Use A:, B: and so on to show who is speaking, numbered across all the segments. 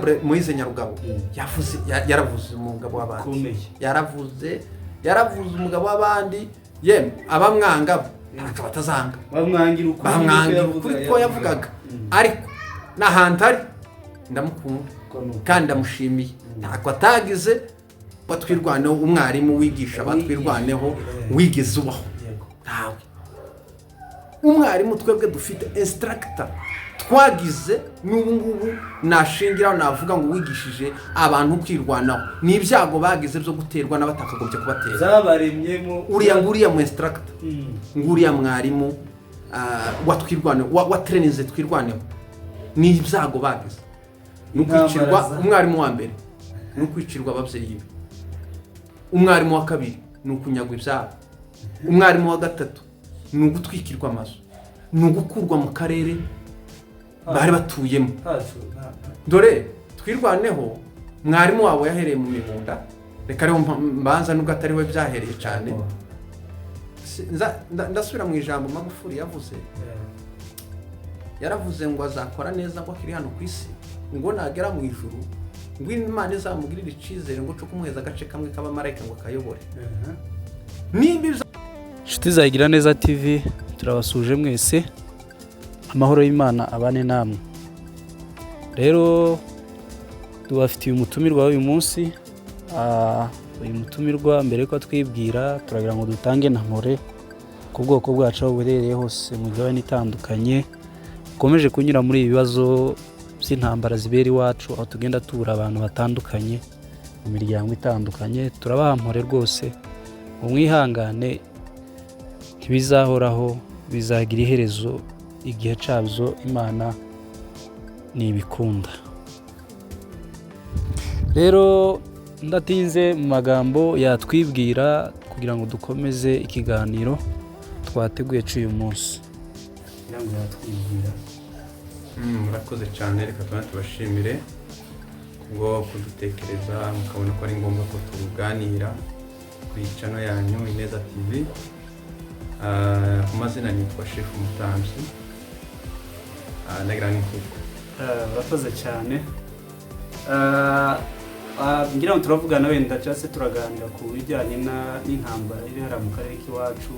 A: exemple Moise Nyarugabo yaravuze umugabo w'abandi yaravuze umugabo w'abandi yemwe abamwanga batazanga bamwangira ukuri ko yavugaga ariko n'ahantu ari ndamukunda kandi ndamushimiye ntako atagize batwirwaneho umwarimu wigisha batwirwaneho wigeze ubaho ntawe umwarimu twebwe dufite instructor twagize n'ubu ngubu nashingiraho navuga ngo wigishije abantu kwirwanaho ni ibyago bagize byo guterwa n'abatakagombye kubatera
B: zabaremyemo
A: uriya mu instructor nguriya mwarimu watwirwaneho watrenize twirwaneho ni ibyago bagize nukwicirwa umwarimu wa mbere nukwicirwa ababyeyi be umwarimu wa kabiri nukunyagwa ibyabo umwarimu wa gatatu nugutwikirwa amazu nugukurwa mu karere bari batuyemo dore twirwaneho mwarimu wabo yahereye mu mibunda reka rero mbanza nubwo atari we byahereye cyane ndasubira mu ijambo Magufuli yavuze yaravuze ngo azakora neza ngo akiri hano ku isi ngo nagera mu ijuru ngo Imana izamugirira icyizere ngo cyo kumuheza agace kamwe k'abamarayika ngo akayobore
B: inshuti za Igira Neza TV turabasuje mwese amahoro y'Imana abane namwe rero tubafitiye umutumirwa w'uyu munsi uyu mutumirwa mbere ko twibwira turagira ngo dutange ntore ku bwoko bwacu aho buherereye hose mu migabane itandukanye ukomeje kunyura muri ibi bibazo by'intambara zibera iwacu aho tugenda tubura abantu batandukanye mu miryango itandukanye turabaha mpore rwose umwihangane ntibizahoraho bizagira iherezo igihe cyabyo Imana nibikunda rero ndatinze mu magambo yatwibwira kugira ngo dukomeze ikiganiro twateguye cy'uyu munsi
A: murakoze cyane reka tubashimire kubwo kudutekereza mukabona ko ari ngombwa ko tuganira kuri channel yanyu Ineza TV ku mazina nitwa Chef Umutambyyi nagira n'inkuko
B: murakoze cyane ngira ngo turavugana wenda cyase turaganira ku bijyanye n'intambara iri hara mu karere k'iwacu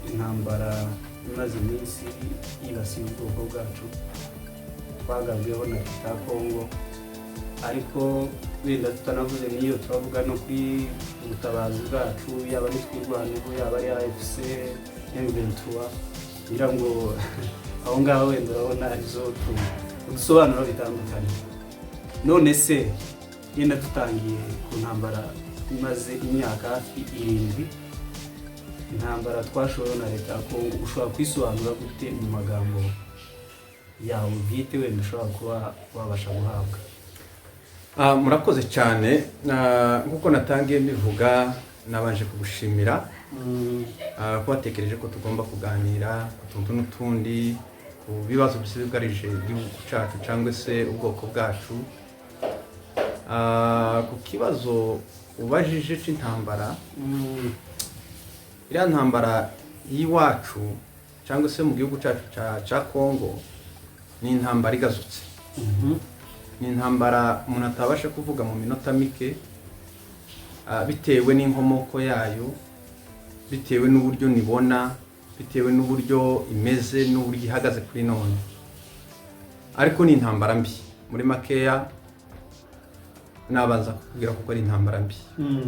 B: intambara imaze iminsi yibasiye ubwoko bwacu twagabweho na Leta ya Kongo ariko wenda tutanavuze n'iyo turavuga no kuri ubutabazi bwacu yaba ari Twirwaneho yaba ari AFC M23 ngira ngo aho ngaho wenda urabona izo dusobanura bitandukanye none se yenda tutangiye ku ntambara imaze imyaka hafi 7 intambara twashoweho na Leta ya Kongo ushobora kwisobanura gute mu magambo yawe bwite wenda ushobora kuba wabasha guhabwa
A: murakoze cyane nkuko natangiye mbivuga nabanje kugushimira kubatekereje ko tugomba kuganira utuntu n'utundi ku bibazo byugarije igihugu cyacu cyangwa se ubwoko bwacu ku kibazo ubajije cy'intambara iriya ntambara y'iwacu cyangwa se mu gihugu cyacu cya Kongo ni intambara igazutse ni intambara umuntu atabasha kuvuga mu minota mike bitewe n'inkomoko yayo bitewe n'uburyo nibona bitewe n'uburyo imeze n'uburyo ihagaze kuri none ariko ni intambara mbi muri makeya nabanza kugira kuko ari intambara mbi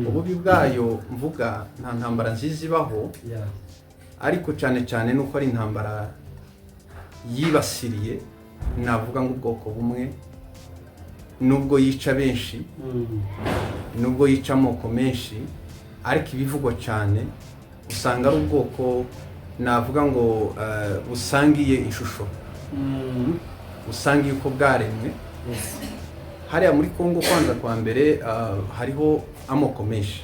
A: ububi bwayo mvuga nta ntambara nziza ibaho ariko cyane cyane nuko ari intambara yibasiriye navuga ngo ubwoko bumwe nubwo yica benshi nubwo yica amoko menshi ariko ibivugwa cyane usanga ari ubwoko navuga ngo busangiye ishusho busangiye uko bwaremwe hariya muri Kongo kwanza kwa mbere hariho amoko menshi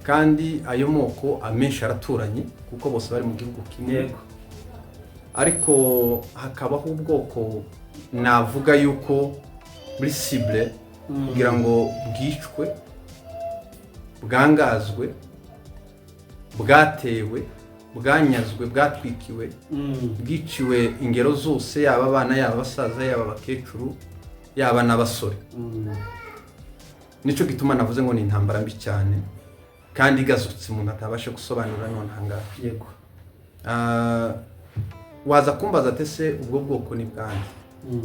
A: kandi ayo moko amenshi araturanye kuko bose bari mu gihugu kimwe ariko hakabaho ubwoko navuga yuko muri cible kugira ngo bwicwe bwangazwe bwatewe bwanyazwe bwatwikiwe bwiciwe ingero zose yaba abana yaba abasaza yaba abakecuru yaba n'abasore nico gituma navuze ngo ni intambara mbi cyane kandi igazutse umuntu atabasha gusobanura none hangaha
B: yego
A: waza kumbaza tese ubwo bwoko ni bwande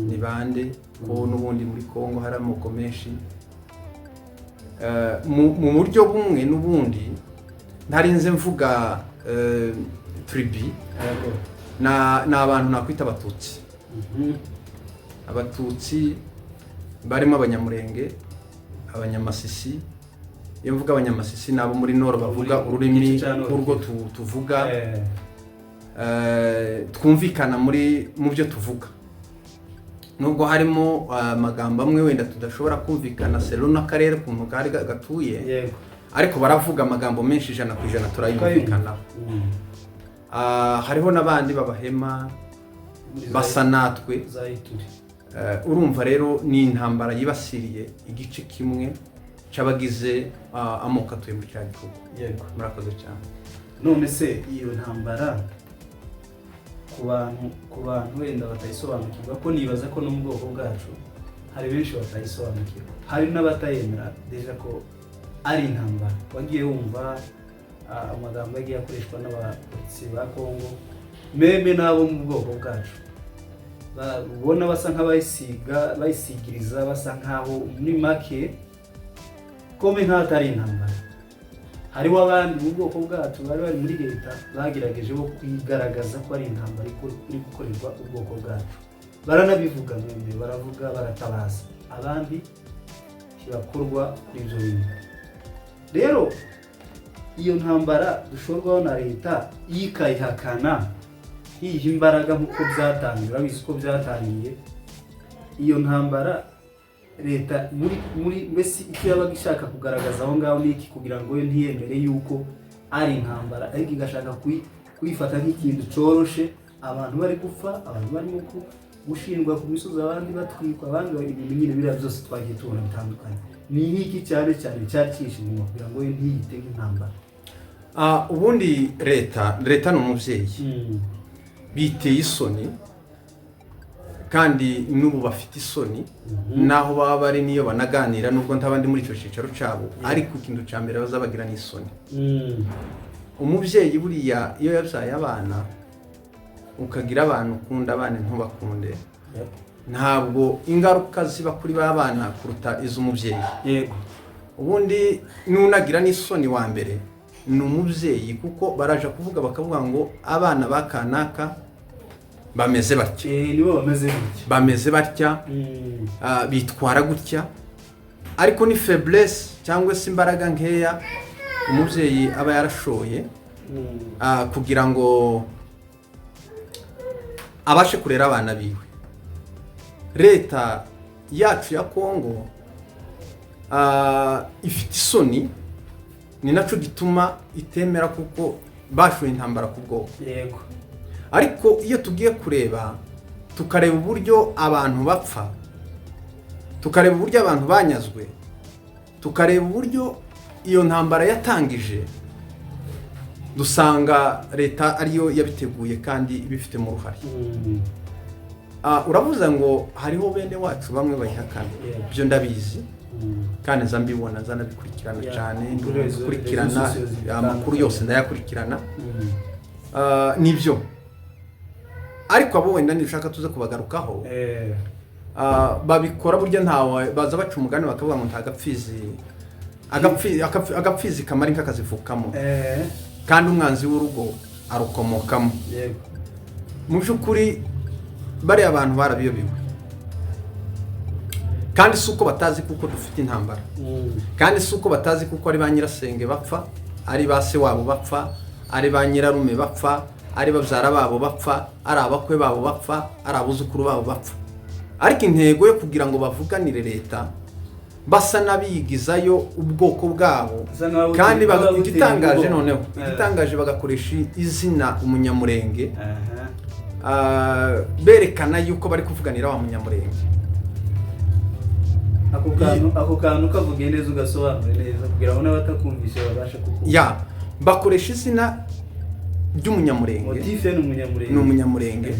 A: ni bande ko n'ubundi muri Kongo hari amoko menshi mu buryo bumwe n'ubundi ntarinze mvuga tribi na abantu nakwita abatutsi abatutsi barimo abanyamulenge abanyamasisi iyo mvuga abanyamasisi nabo muri Nord bavuga ururimi urwo tuvuga twumvikana mu byo tuvuga nubwo harimo amagambo amwe wenda tudashobora kumvikana selo n'akarere kuntu kari gatuye ariko baravuga amagambo menshi 100% turayumvikana hariho nabandi babahema basa natwe urumva rero ni intambara yibasiriye igice kimwe cabagize amoko atuye muri cyane gihugu
B: yego
A: murakoze cyane
B: none se iyo ntambara ku bantu wenda batayisobanukirwa ko nibaza ko no mu bwoko bwacu hari benshi batayisobanukirwa hari n'abatayemera deja ko ari intambara wagiye wumva amagambo yagiye akoreshwa n'abapolisi ba Kongo meme nabo mu bwoko bwacu babona basa nk'abayisigiriza basa nkaho muri make kome nk'atari intambara hariho abandi mu bwoko bwacu bari muri leta bagerageje bo kwigaragaza ko ari intambara iri gukorerwa ubwoko bwacu baranabivuga mwembe baravuga baratabaza abandi kibakorwa n'ibyo bintu rero iyo ntambara dushorwaho na leta yikayihakana hiha imbaraga nk'uko byatangiye urabizi ko byatangiye iyo ntambara leta muri mbese icyo yabaga ishaka kugaragaza aho ngaho n'iki kugira ngo yo ntiyemere yuko ari intambara ariko igashaka kuyifata nk'ikintu coroshe abantu bari gupfa abantu barimo gushindwa ku misozi abandi batwikwa abandi bari ibintu nyine biriya byose twagiye tubona bitandukanye ni nk'iki cyane cyakishe inyuma kugira ngo yo ntiyite nk'intambara
A: ubundi leta ni umubyeyi biteye isoni kandi n'ubu bafite isoni naho baba bari niyo banaganira nubwo ntabandi muri icyo cicaro cabo ariko ikintu ca mbere bazabagira n'isoni umubyeyi buriya iyo yabyaye abana ukagira abantu ukunda abana ntubakunde ntabwo ingaruka ziba kuri ba bana kuruta iz'umubyeyi
B: yego
A: ubundi nunagira n'isoni wa mbere ni umubyeyi kuko baraje kuvuga bakavuga ngo abana bakanaka bameze batya
B: nibo
A: bameze batya bitwara gutya ariko ni faiblesse cyangwa se imbaraga nkeya umubyeyi aba yarashoye kugira ngo abashe kurera abana biwe leta yacu ya Kongo ifite isoni ni naco gituma itemera kuko bashoye intambara ku bwoko
B: yego
A: ariko iyo tugiye kureba tukareba uburyo abantu bapfa tukareba uburyo abantu banyazwe tukareba uburyo iyo ntambara yatangije dusanga leta ariyo yabiteguye kandi ibifite mu ruhare uravuze ngo hariho bene wacu bamwe bayihakana byo ndabizi kandi nzambibona nzanabikurikirana cyane ndukurikirana amakuru yose ndayakurikirana nibyo ariko abo wenda nishaka tuze kubagarukaho babikora burya ntawe baza baca umugani bakavuga ngo agapfizi kamara inka kazivukamo kandi umwanzi w'urugo arukomokamo mu by'ukuri bari abantu barabiyobiwe kandi suko batazi kuko dufite intambara kandi suko batazi kuko ari ba nyirasenge bapfa ari ba se wabo bapfa ari ba nyirarume bapfa ari babyara babo bapfa ari abakwe babo bapfa ari abuzukuru babo bapfa ariko intego yo kugira ngo bavuganire leta basa nabigizayo ubwoko bwabo kandi igitangaje noneho igitangaje bagakoresha izina umunyamulenge berekana yuko bari kuvuganira wa munyamulenge
B: ako kantu kavuge neza ugasobanura neza kugira ngo n'abatakumvishe babashe kukumva
A: bakoresha izina ry'umunyamulenge
B: motife
A: ni umunyamulenge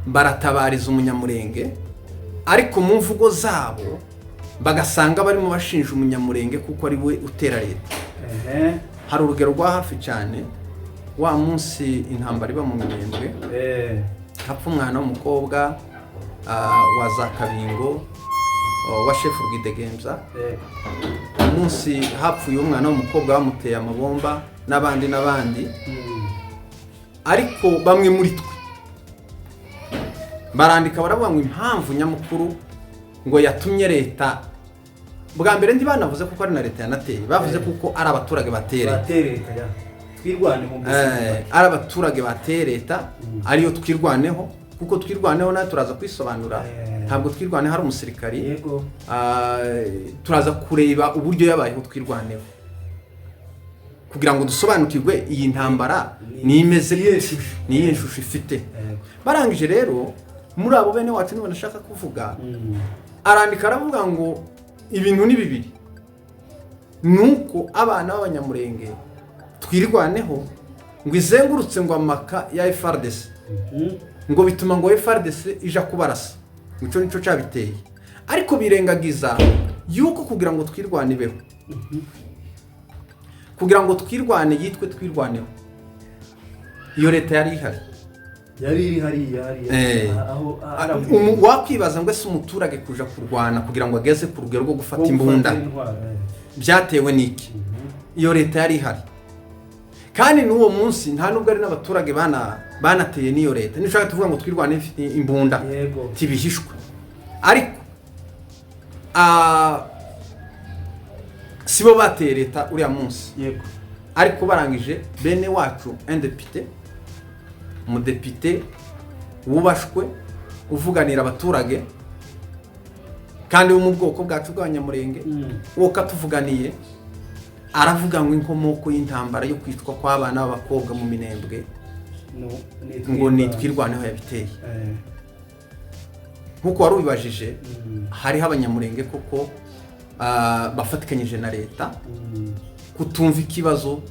A: baratabariza umunyamulenge ariko mu mvugo zabo bagasanga barimo bashinja umunyamulenge kuko ari we utera leta. Hari urugero rwa hafi cyane wa munsi intambara iba mu Minembwe, hapfa umwana w'umukobwa wa za Kabingo wa chef Rwidegemza. Umunsi hapfuye umwana w'umukobwa bamuteye amabomba n'abandi ariko bamwe muri twe barandika baravuga ngo impamvu nyamukuru ngo yatumye leta bwa mbere ndi banavuze kuko ari na leta yanateye, bavuze kuko ari abaturage batera
B: Twirwaneho,
A: ari abaturage batera leta ariyo Twirwaneho, kuko Twirwaneho na turaza kwisobanura. Ntabwo Twirwaneho hari umusirikari,
B: yego
A: turaza kureba uburyo yabayeho Twirwaneho kugira ngo dusobanukirwe iyi ntambara ni imeze ni yeshusho ifite. Barangije rero muri abo bene wacu nibo nashaka kuvuga, arandika aravuga ngo ibintu ni bibiri, nuko abana b'abanyamulenge Twirwaneho ngo izengurutse ngo amaka ya FARDC ngo bituma ngo FARDC ija kubarasa, nico cyabiteye, ariko birengagiza yuko kugira ngo twirwanibeho, kugira ngo twirwane yitwe Twirwaneho, iyo leta yari ihari
B: aho
A: wakwibaza ngo ese umuturage kuja kurwana kugira ngo ageze ku rugero rwo gufata imbunda byatewe n'iki? Iyo leta yari ihari, kandi n'uwo munsi nta nubwo ari n'abaturage banateye n'iyo leta. Nishaka tuvuga ngo twirwane ifite imbunda tibihishwe, ariko sibo bateye leta uriya munsi, ariko barangije bene wacu indepite, umudepite wubashwe uvuganira abaturage kandi wo mu bwoko bwacu bw'abanyamulenge, uwo katuvuganiye aravuga ngo inkomoko y'intambara yo kwicwa kw'abana b'abakobwa mu Minembwe ngo ni Twirwaneho yabiteye. Nkuko wari ubibajije, hariho abanyamulenge koko bafatikanyije na leta kutumva ikibazo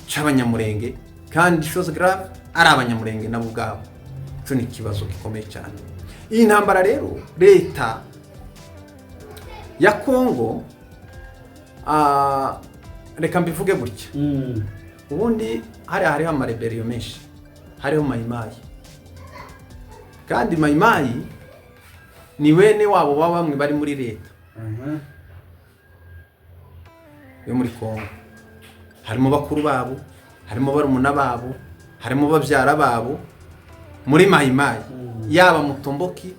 A: cy'abanyamulenge, kandi chose grave ari abanyamulenge nabo ubwabo. Cyo ni ikibazo gikomeye cyane. Iyi ntambara rero leta ya Kongo, reka mbivuge gutya, ubundi hariho amareberiyo menshi, hariho mayimayi, kandi mayimayi ni wene wabo bamwe bari muri leta yo muri Kongo. Harimo bakuru babo, harimo barumuna babo, harimo babyara babo muri mayimayi, yaba Mutomboki,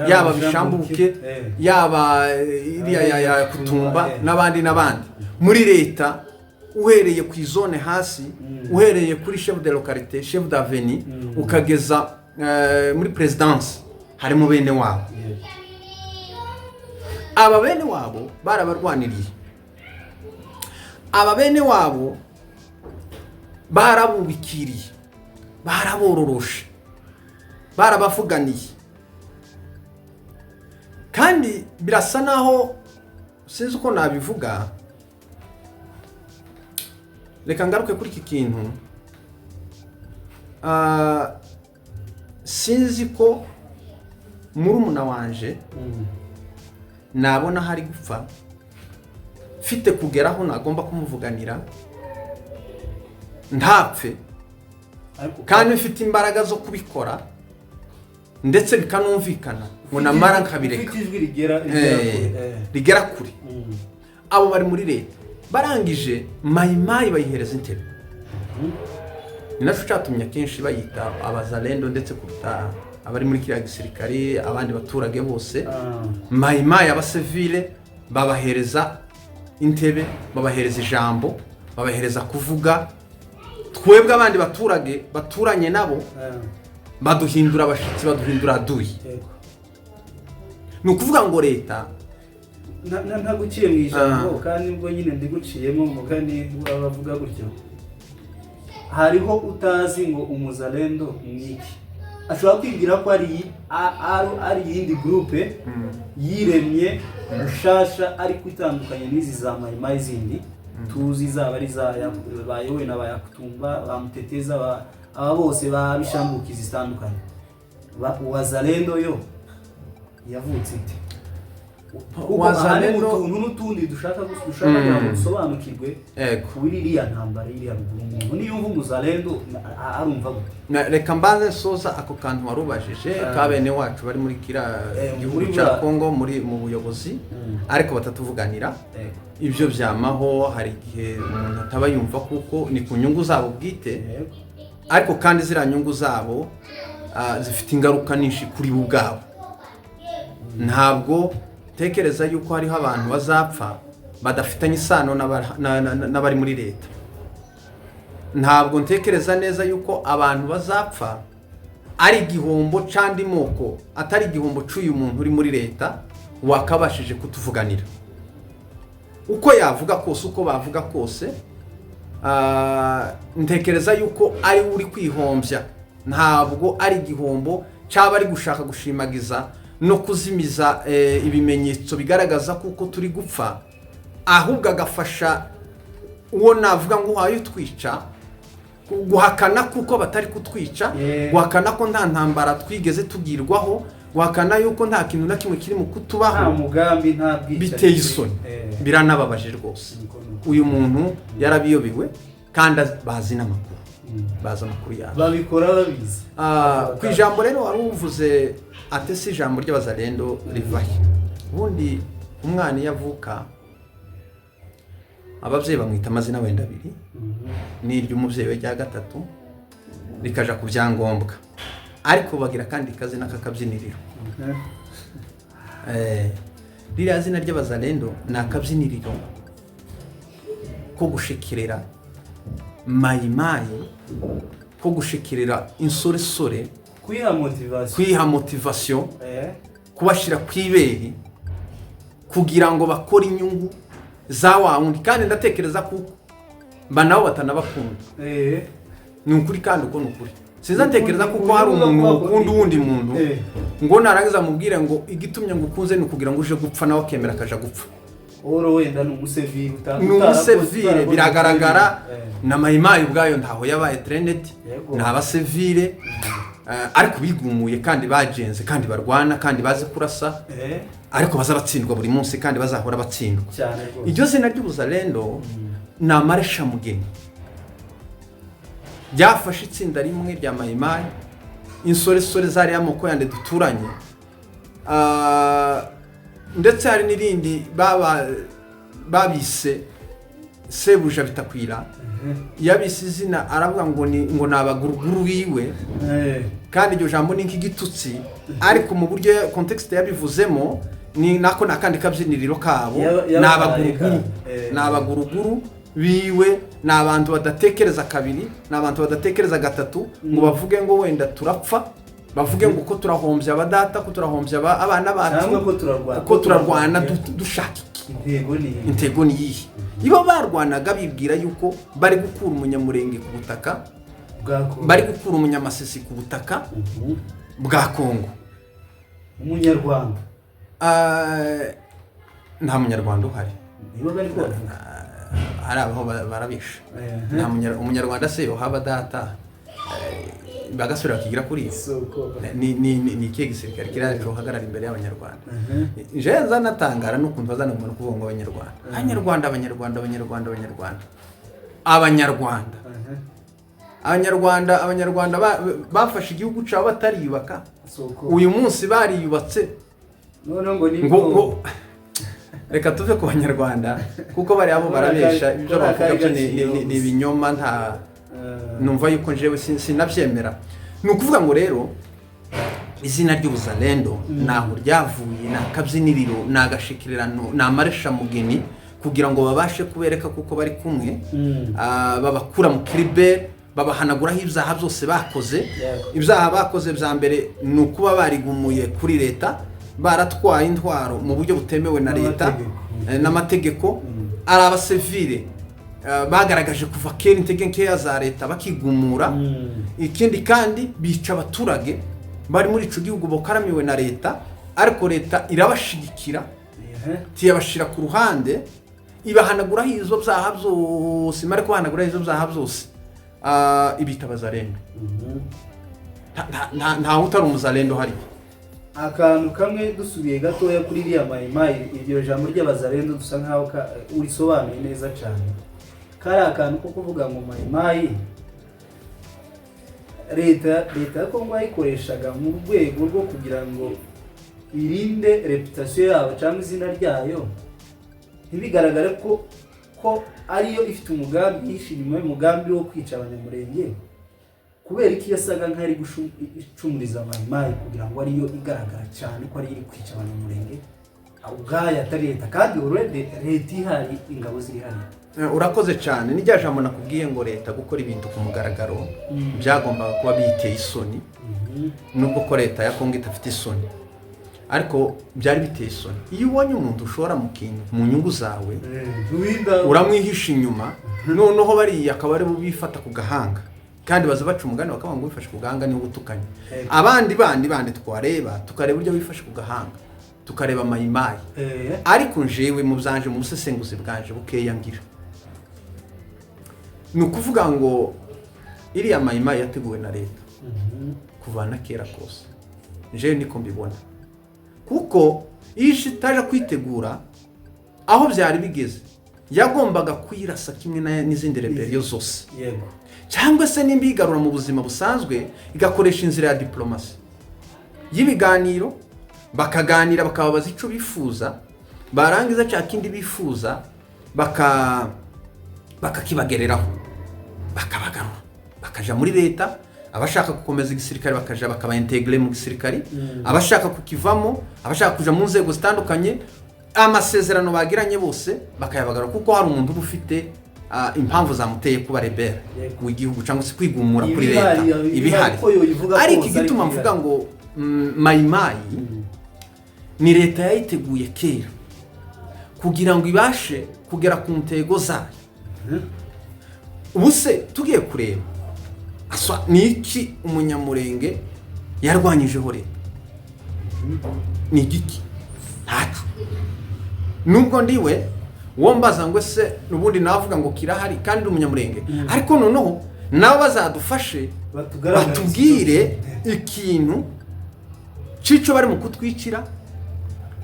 A: yaba Bishambuke, yaba iriya ya Kutumba n'abandi muri leta. Uhereye ku izone hasi, uhereye kuri chef de localité, chef d'avenue, ukageza muri présidence, harimo bene wabo. Aba bene wabo barabarwaniriye, aba bene wabo barabubikiriye, barabororoshe, barabavuganiye, kandi birasa naho sinzi uko nabivuga. Reka ngaruke kuri iki kintu, sinzi ko murumuna wanje nabona hari gupfa mfite kugeraho nagomba kumuvuganira ntapfe, kandi mfite imbaraga zo kubikora ndetse bikanumvikana ngo namara nkabireka rigera kure. Abo bari muri leta barangije mayimayi bayihereza intebe, ni naco cyatumye kenshi bayita abazalendo, ndetse kuruta abari muri kiriya gisirikare abandi baturage bose. Mayimayi abasivile babahereza intebe, babahereza ijambo, babahereza kuvuga. Twebwe abandi baturage baturanye nabo baduhindura abashitsi, baduhindura aduyi. Ni ukuvuga ngo leta
B: ntaguciye mu ijambo, kandi ubwo nyine ndiguciyemo mugani bavuga gutyo, hariho utazi ngo umuzalendo ni iki. Ashobora kwibwira ko ari yindi groupe yiremye nshasha ariko itandukanye n'izi za mayimayi zindi tuzi, zaba ari za bayowe na bayakutumba, bamuteteza, aba bose babishambukiza zitandukanye. Wazalendo yo yavutse ite
A: wazalendo
B: utuntu n'utundi dushaka kugira ngo dusobanukirwe kuri iriya ntambara iriya ruguru umuntu niyo yumva umuzalendo arumva gute
A: reka mbanze soza ako kantu warubajije ka bene wacu bari muri kira gihugu cya Kongo mu buyobozi ariko batatuvuganira ibyo byamaho hari igihe umuntu ataba yumva kuko ni ku nyungu zabo bwite ariko kandi zira nyungu zabo zifite ingaruka nyinshi kuri bo ubwabo. Ntabwo tekereza yuko hariho abantu bazapfa badafitanye isano n'abari muri leta. Ntabwo ntekereza neza yuko abantu bazapfa ari igihombo cyandi moko atari igihombo cy'uyu muntu uri muri leta wakabashije kutuvuganira. Uko yavuga kose uko bavuga kose ntekereza yuko ari uri kwihombya, ntabwo ari igihombo cyaba ari gushaka gushimagiza no kuzimiza ibimenyetso bigaragaza kuko turi gupfa, ahubwo agafasha uwo navuga ngo uhaye utwica guhakana kuko batari kutwica, guhakana ko nta ntambara twigeze tugirwaho, guhakana yuko nta kintu na kimwe kiri mu kutubaho,
B: nta mugambi nta bwica,
A: biteye isoni biranababaje rwose. Uyu muntu yarabiyobewe kandi bazi n'amakuru, baza amakuru yabo
B: babikora babizi.
A: Ku ijambo rero wari uvuze ate si ijambo ry'abazalendo rivahe. Ubundi umwana yavuka ababyeyi bamwita amazina wenda abiri, n'iry'umubyeyi we rya gatatu rikaja ku byangombwa, ariko bagira kandi kazina k'akabyiniriro. Ririya zina ry'abazalendo ni akabyiniriro ko gushikirira mayimayi, ko gushikirira insoresore, kwiha motivation, kubashira kwiberi kugira ngo bakore inyungu za wawundi. Kandi ndatekereza ko banabo batanabakunda, ni ukuri kandi uko nukuri. Sinzatekereza kuko hari umuntu ukunda uwundi muntu ngo narangiza mubwire ngo igitumye ngo ukunze ni kugira ngo uje gupfa nawe akemera akaja gupfa.
B: Oro wenda n'umusevire
A: n'umusevire biragaragara na mayimayi ubwayo ntaho yabaye trained n'abasevire, ariko bigumuye kandi bagenze kandi barwana kandi bazi kurasa, ariko bazabatsindwa buri munsi kandi bazahora batsindwa. Iryo zina ry'ubuzalendo na maresha mugeni byafashe itsinda rimwe rya mayimayi, insoresore zari amoko yande duturanye, ndetse hari n'irindi babise sebuja bitakwira, yabise izina aravuga ngo nabaguruguru biwe, kandi iryo jambo ni nk'igitutsi, ariko mu buryo context yabivuzemo ni nako nakandi kabyiniriro kabo, nabaguruguru biwe, n'abantu badatekereza kabiri, n'abantu badatekereza gatatu ngo bavuge ngo wenda turapfa, bavuge ngo ko turahombya abadata, ko turahombya abana bacu, ko turarwana dushaka iki. Intego ni yihe? Ibo barwanaga bibwira yuko bari gukura umunyamulenge ku butaka, bari gukura umunyamasisi ku butaka bwa Kongo.
B: Umunyarwanda
A: nta munyarwanda uhari,
B: nibo bari ko
A: hari abaho barabisha. Nta umunyarwanda se haba data bagasubira bakigira kuri ni ikihe gisirikare kiraje uhagarara imbere y'abanyarwanda. Je nzanatangara n'ukuntu bazana umuntu kuvuga ngo abanyarwanda bafashe igihugu cyabo batariyubaka, uyu munsi bariyubatse. Ngo reka tuve ku banyarwanda kuko bari abo barabesha, ibyo bavuga byo ni ibinyoma, nta numva yuko njewe sinabyemera. Ni ukuvuga ngo rero izina ry'ubuzalendo naho ryavuye, nakabyiniriro, nagashikirano, namaresha mugeni, kugira ngo babashe kubereka kuko bari kumwe, babakura mu kribe, babahanaguraho ibyaha byose bakoze. Ibyaha bakoze bya mbere ni ukuba barigumuye kuri leta, baratwaye intwaro mu buryo butemewe na leta n'amategeko, ari abasivile bagaragaje kuva kera intege nkeya za leta bakigumura. Ikindi kandi bica abaturage bari muri ico gihugu bokaramiwe na leta, ariko leta irabashigikira, tiyabashira ku ruhande, ibahanaguraho izo byaha byose, mare kubahanaguraho izo byaha byose, ibita abazalendo. Nta utari umuzalendo hari.
C: akantu kamwe dusubiye gatoya kuri iriya mayimayi, iryo jambo ry'abazarendo dusa nkaho urisobanuye neza cyane. Kari akantu ko kuvuga ngo mayimayi leta ya Kongo yayikoreshaga mu rwego rwo kugira ngo irinde reputation yabo cyangwa izina ryayo ntibigaragare ko ariyo ifite umugambi yishimye umugambi wo kwica abanyamulenge, kubera iki yasaga nk'ari gucumuriza mayimayi kugira ngo ariyo igaragara cyane ko ari iri kwica abanyamulenge ubwayo atari leta, kandi already leta ihari, ingabo ziri hano.
A: Urakoze cyane. Nijya jambo nakubwiye ngo leta gukora ibintu ku mugaragaro byagombaga kuba biteye isoni, nubwo ko leta ya Kongo itafite isoni, ariko byari biteye isoni. Iyo ubonye umuntu ushora mu kintu mu nyungu zawe uramwihisha inyuma, noneho bari akaba ari bubifata ku gahanga, kandi baza baca umugani bakaba ngo wifashe ku gahanga ni ugutukanye. Abandi twareba tukareba uburyo wifashe ku gahanga, tukareba mayimayi. Ariko njewe mu byanje mu busesenguzi bwanje bukeya ngira, ni ukuvuga ngo iriya mayimayi yateguwe na leta kuvana kera kose. Njewe niko mbibona, kuko iyo itaje kwitegura aho byari bigeze yagombaga kwirasa kimwe n'izindi rebellion zose,
C: yego,
A: cyangwa se nimba igarura mu buzima busanzwe igakoresha inzira ya diplomasi y'ibiganiro, bakaganira bakababaza icyo bifuza, barangiza cya kindi bifuza bakakibagereraho, bakabagarura bakaja muri leta. Abashaka gukomeza igisirikare bakaja bakabaintegre mu gisirikare, abashaka kukivamo, abashaka kuja mu nzego zitandukanye, amasezerano bagiranye bose bakayabagarura, kuko hari umuntu ufite impamvu zamuteye kuba rebelle w'igihugu cyangwa se kwigumura kuri leta ibihari. Ariko igituma mvuga ngo mayimayi ni leta yayiteguye kera kugira ngo ibashe kugera ku ntego zayo. Ubuse tugiye kureba ni iki umunyamulenge yarwanyijeho leta? Ni igiki? Ntacu. Nubwo ndiwe wombaza ngo se nubundi navuga ngo kirahari kandi umunyamulenge, ariko noneho nabo bazadufashe batubwire ikintu cico bari mu kutwicira,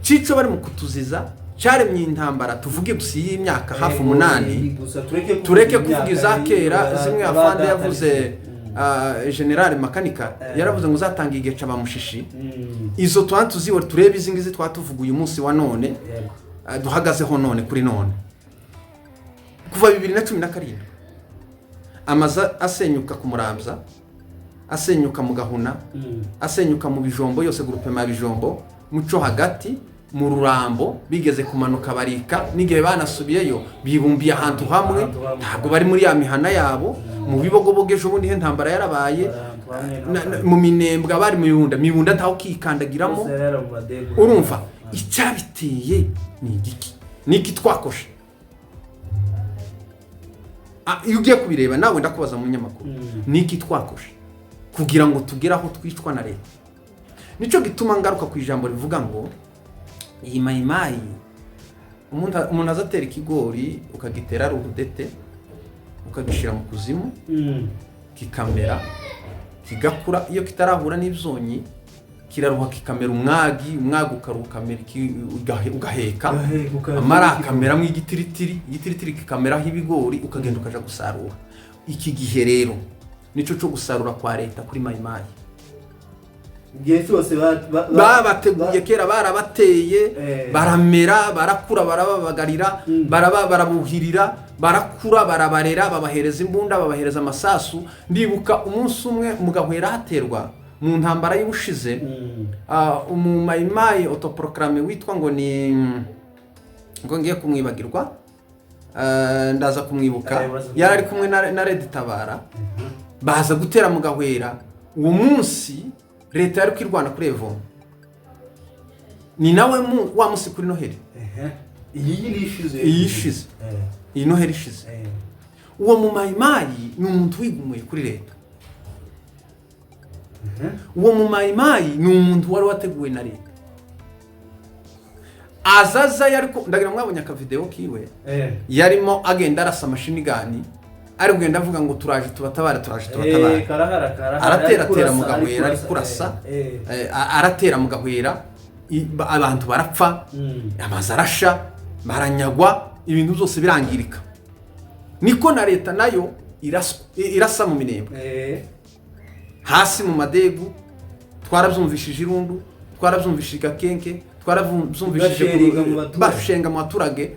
A: cico bari mu kutuziza, cyaremye intambara tuvuge gusi y'imyaka hafi 8. Tureke kuvugiza kera zimwe afande yavuze. General Makanika yaravuze ngo uzatanga igihe c'abamushishi. Izo tuziwe turebe izingizi twatuvuga uyu munsi wa none, duhagazeho none kuri none. Kuva 2017 amaza asenyuka ku Muramza, asenyuka mu Gahuna, asenyuka mu Bijombo, yose groupement ya Bijombo, muco hagati mu Rurambo, bigeze kumanuka barika, n'igihe banasubiyeyo bibumbiye ahantu hamwe, ntabwo bari muri ya mihana yabo. Mu bibogobogeje ubundi ntambara yarabaye, mu Minembwa bari mu Mibunda ntaho kikandagiramo. Urumva icyabiteye ni igiki? Niki twakoshe? Iyo ugiye kubireba nawe ndakubaza mu nyamakuru, niki twakoshe kugira ngo tugeraho twicwa na leta? Nico gituma ngaruka ku ijambo rivuga ngo iyi mayimayi, umuntu azatera ikigori ukagitera rudete ukagishira mu kuzimu kikamera kigakura, iyo kitarahura n'ibyonyi kiraruha kikamera umwagi ukarukamera ugaheka, amara akamera mu igitiritiri kikameraho ibigori, ukagenda ukaja gusarura. Iki gihe rero nico cyo gusarura kwa leta kuri mayimayi.
C: Igihe cyose
A: babateguye kera, barabateye baramera, barakura, barababagarira, barabuhirira, barakura, barabarera, babahereza imbunda, babahereza amasasu. Ndibuka umunsi umwe mugahwera haterwa mu ntambara y'ubushize, umumayimayi autoproclame witwa ngo ni ngo ngiye kumwibagirwa, ndaza kumwibuka, yari ari kumwe na Leta baza gutera mu Gahwera. Uwo munsi leta yari kwirwana kuri Evo, ni nawe wa munsi kuri Noheli. Iyi Noheli ishize. Uwo mumayimayi ni umuntu wigumuye kuri leta. Uwo mumayimayi ni umuntu wari wateguwe na leta. Azaza yariko ndagira mwabonye aka video kiwe, yarimo agenda arasa machine gun ari kugenda avuga ngo turaje tubatabara aratera mu gahwera ari kurasa aratera mu gahwera abantu barapfa amazi arasha baranyagwa ibintu byose birangirika niko na leta nayo irasa mu minembwe hasi mu madegu twarabyumvishije irundu twarabyumvishije gakenke twarabyumvishije bashenga mu baturage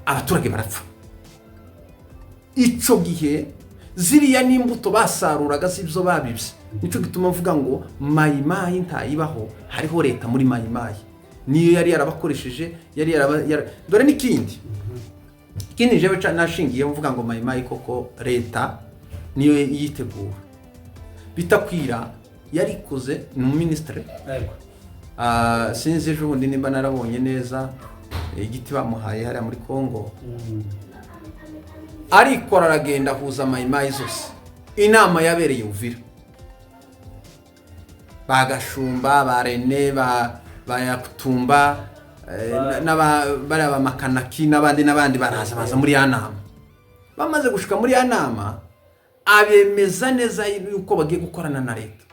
A: abaturage barapfa ico gihe ziriya n'imbuto basaruraga sibyo babibye nico gituma mvuga ngo mayimayi ntayibaho hariho leta muri mayimayi niyo yari yarabakoresheje yari dore n'ikindi jewe nashingiye mvuga ngo mayimayi koko leta niyo yitegura bitakwira yarikoze ni ministre sinzi ejo bundi nimba narabonye neza igiti bamuhaye hariya muri Kongo ariko aragenda huza mayimayi zose inama yabereye Uvira bagashumba barene bayakutumba bari abamakanaki n'abandi baraza muri ya nama bamaze gushika muri ya nama abemeza neza yuko bagiye gukorana na leta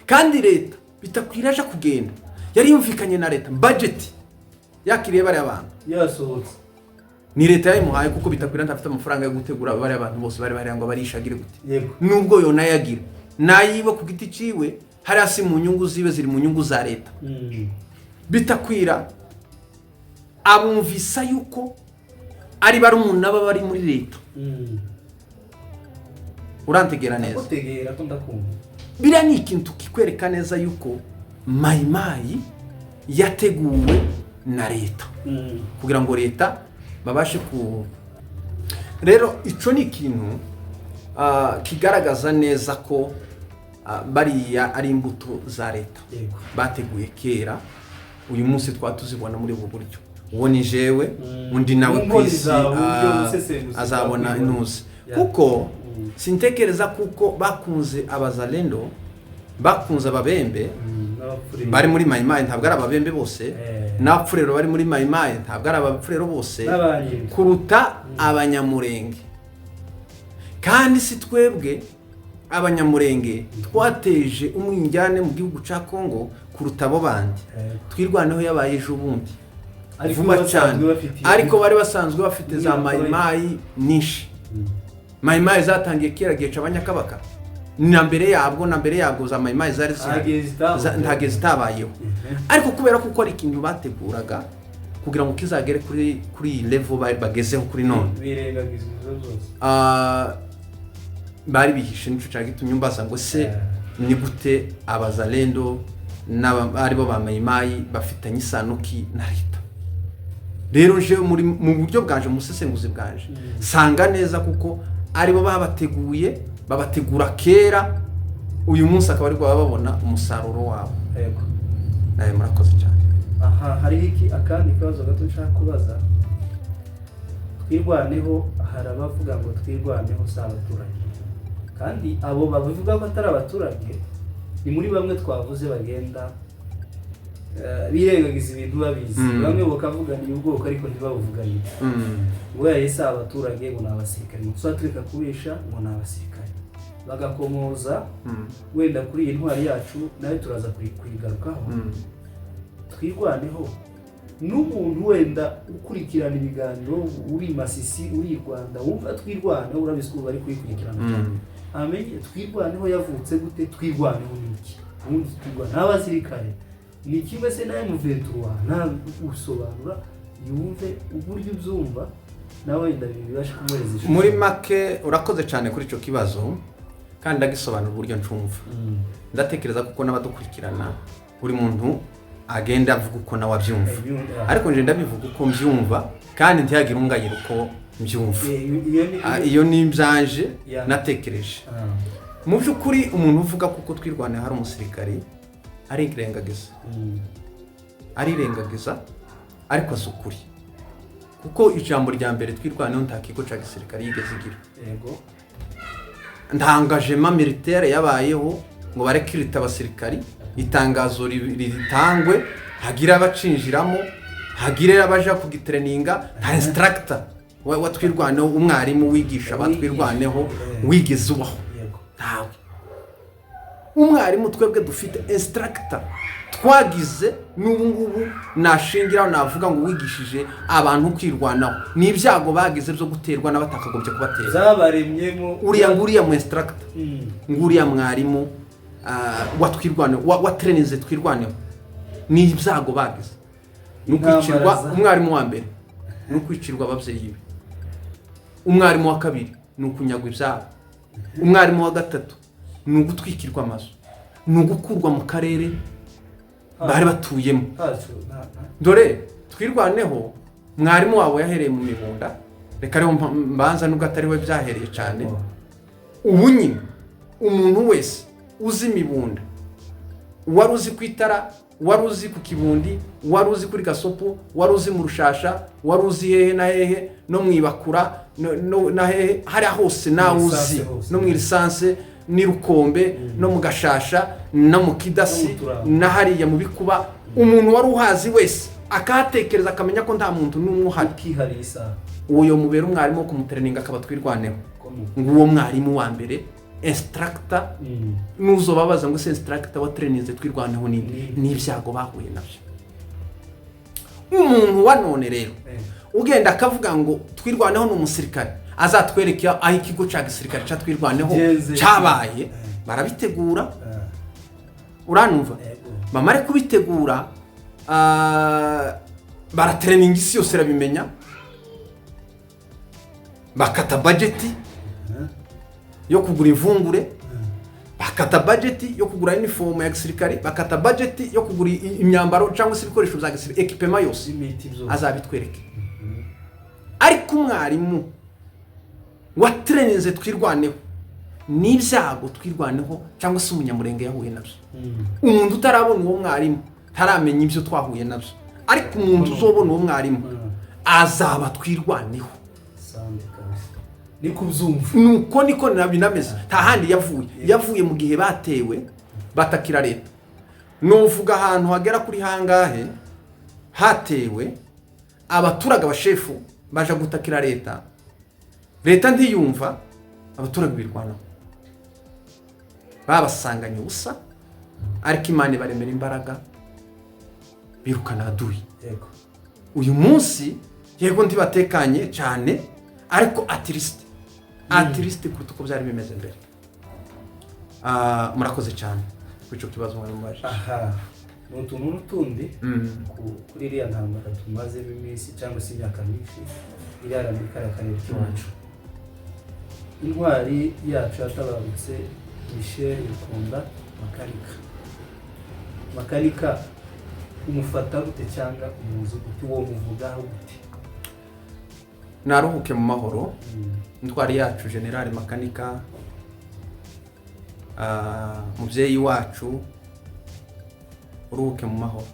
A: kandi leta bitakwiraje kugenda yari yumvikanye na leta budget yakiriye bari abantu
C: yasohotse
A: ni leta yayimuhaye kuko bitakwira ntafite amafaranga yo gutegura bari abantu bose bari ngo barishagire gute
C: yego
A: nubwo yo nayagira nayibo ku giti ciwe hari asi mu nyungu zibe ziri mu nyungu za leta bitakwira abumvisa yuko ari bari umuntu naba bari muri leta urantegera neza
C: utegera ko ndakumva
A: bira ni ikintu kikwereka neza yuko mayimayi yateguwe na leta kugira ngo leta babashe ku rero ico ni ikintu kigaragaza neza ko bariya ari imbuto za leta bateguye kera uyu munsi twatuzibona muri ubu buryo uwo ni jewe undi nawe kwisi azabona inuzi kuko sintekereza kuko bakunze abazalendo bakunze ababembe bari muri mayimayi ntabwo ari ababembe bose n'abapfurero bari muri mayimayi ntabwo ari abapfurero bose kuruta abanyamulenge kandi si twebwe abanyamulenge twateje umwinjyane mu gihugu ca Kongo kuruta abo bandi twirwanaho yabaye ejo bundi vuba cyane ariko bari basanzwe bafite za mayimayi nishi mayimayi zatangiye kera gihe c'abanyakabaka na mbere yabwo za mayimayi zari ntageze zitabayeho ariko kubera kuko ari ikintu bateguraga kugira ngo kizagere kuri level bagezeho kuri none bari bihishe nico cagitumye mbaza ngo se ni gute abazalendo n'abaribo ba mayimayi bafitanye isanuki na leta rero je mu buryo bwanje musesenguzi bwanje sanga neza kuko aribo babateguye babategura kera uyu munsi akaba ari babona umusaruro wabo
C: yego
A: naye murakoze cyane
C: hari iki akandi kabazo gato nshaka kubaza twirwaneho hari abavuga ngo twirwaneho si abaturage kandi abo bavuga ko atari abaturage ni muri bamwe twavuze bagenda birengagiza ibintu babizi bamwe bakavuga ni ubwoko ariko ntibabuvuganye ngo yahise abaturage ngo n'abasirikare ngo twatureka kubesha ngo n'abasirikare bagakomoza wenda kuri iyi ntwari yacu nawe turaza kuyigarukaho twirwaneho n'umuntu wenda ukurikirana ibiganiro uri Masisi uri Rwanda wumva twirwaneho urabiskuba bari kuyikurikirana amenye twirwaneho yavutse gute twirwaneho niki ubundi twirwana n'abasirikare ni kimwe se naye muveturwa nta usobanura yumve uburyo byumva nawe ndabibasha kumwezesha
A: muri make urakoze cyane kuri ico kibazo kandi ndagisobanura uburyo ncumva ndatekereza kuko nabadukurikirana buri muntu agenda avuga uko nawe abyumva ariko nje ndabivuga uko mbyumva kandi ntiyagira ungayira uko mbyumva iyo ni ibyanje natekereje mu by'ukuri umuntu uvuga kuko twirwana hari umusirikari arirengagiza ariko asukuri kuko ijambo rya mbere twirwaneho nta kigo ca gisirikare yigeze igira
C: yego
A: nta engagement militaire yabayeho ngo barekirita abasirikari itangazo ritangwe hagira abacinjiramo hagira abaja kugitreninga nta instructor wa Twirwaneho umwarimu wigisha abatwirwaneho wigeze ubaho ntawe. Umwarimu twebwe dufite instructor twagize n'ubu ngubu nashingiraho navuga ngo wigishije abantu kwirwanaho n'ibyago bagize byo guterwa n'abatakagombye kubatera
C: zabaremyemo
A: uriya mu instructor nguriya mwarimu wa Twirwaneho wa traininze Twirwaneho n'ibyago bagize n'ukwicirwa umwarimu wa mbere n'ukwicirwa ababyeyi be, umwarimu wa kabiri n'ukunyagwa ibyabo, umwarimu wa gatatu n'ugutwikirwa amazu, n'ugukurwa mu karere bari batuyemo. Dore Twirwaneho mwarimu wabo yahereye mu Mibunda, reka rero mbanza nubwo atari we byahereye cyane. Ubu nyine umuntu wese uzi Mibunda, wari uzi kwitara, wari uzi ku Kibundi, wari uzi kuri Gasopo, wari uzi mu Rushasha, wari uzi hehe na hehe no mwibakura na hehe hari hose nawe uzi, no mu lisanse ni Rukombe no mu Gashasha no mu Kidasi na hariya mu Bikuba, umuntu wari uhazi wese akatekereza akamenya ko nta muntu n'umwe uhari
C: kiharisa.
A: Uyo mubera umwarimu wo kumutreninga akaba Twirwaneho nguwo mwarimu wa mbere instructor. Nuzo babaza ngo se instructor wa traininze Twirwaneho n'ibyago bahuye nabyo. Umuntu wa none rero ugenda akavuga ngo Twirwaneho n'umusirikare azatwerekea aho ikigo cya gisirikare cya Twirwaneho cyabaye, barabitegura uranumva bamare kubitegura baratraininga isi yose rabimenya, bakata budget yo kugura imvungure, bakata budget yo kugura uniform ya gisirikare, bakata budget yo kugura imyambaro cyangwa se ibikoresho bya gisirikare, equipment yose azabitwereke. Ariko umwarimu wa traininze Twirwaneho n'ibyago Twirwaneho cyangwa se umunyamulenge yahuye nabyo. Umuntu utarabona uwo mwarimu taramenya ibyo twahuye nabyo, ariko umuntu uzobona uwo mwarimu azaba Twirwaneho.
C: Ni kubyumva
A: nuko niko nabinameze. Nta handi yavuye mu gihe batewe batakira leta. Novuga ahantu hagera kuri hangahe hatewe abaturaga abashefu baje gutakira leta, leta ndiyumva abaturaga birwanaho babasanganye ubusa, ariko Imana baremera imbaraga birukana aduyi. Uyu munsi yego ndibatekanye cyane, ariko atiriste kuruta uko byari bimeze mbere. Murakoze cyane kwico kibazo mwana mubaje.
C: N'utuntu n'utundi kuri iriya ntambara tumaze iminsi cyangwa se imyaka myinshi irara muri karere k'iwacu. Intwari yacu yatabarutse Michel Rukunda Makanika umufata gute cyangwa umuzi gute, uwo muvugaho gute?
A: Naruhuke mu mahoro. Intwari yacu General Makanika, mubyeyi wacu, uruhuke mu mahoro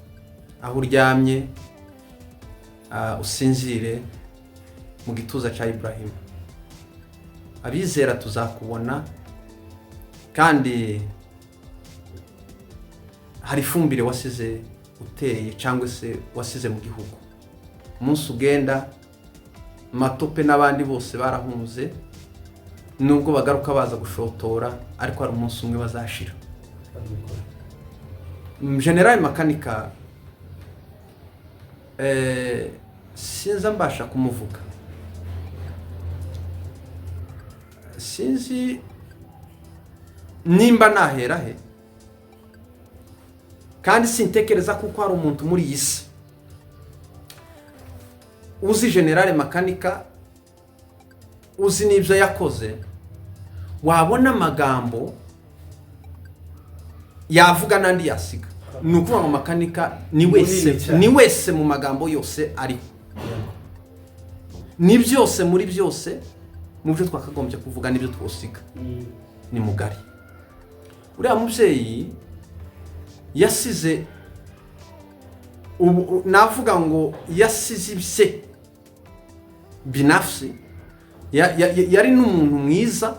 A: aho uryamye, usinzire mu gituza cya Ibrahim. Abizera tuzakubona, kandi hari ifumbire wasize uteye cyangwa se wasize mu gihugu. Umunsi ugenda Matope n'abandi bose barahunze, nubwo bagaruka baza gushotora, ariko hari umunsi umwe bazashira. General Makanika sinza mbasha kumuvuga, sinzi nimba nahera he, kandi sintekereza kuko hari umuntu muri iyi si uzi General Makanika, uzi n'ibyo yakoze, wabona amagambo yavuga nandi yasiga. Nukuvuga ngo Makanika ni wese mu magambo yose ari ni byose muri byose mu byo twakagombye kuvuga n'ibyo twosiga ni mugari. Uriya mubyeyi yasize, navuga ngo yasize ibise binafsi, yari n'umuntu mwiza,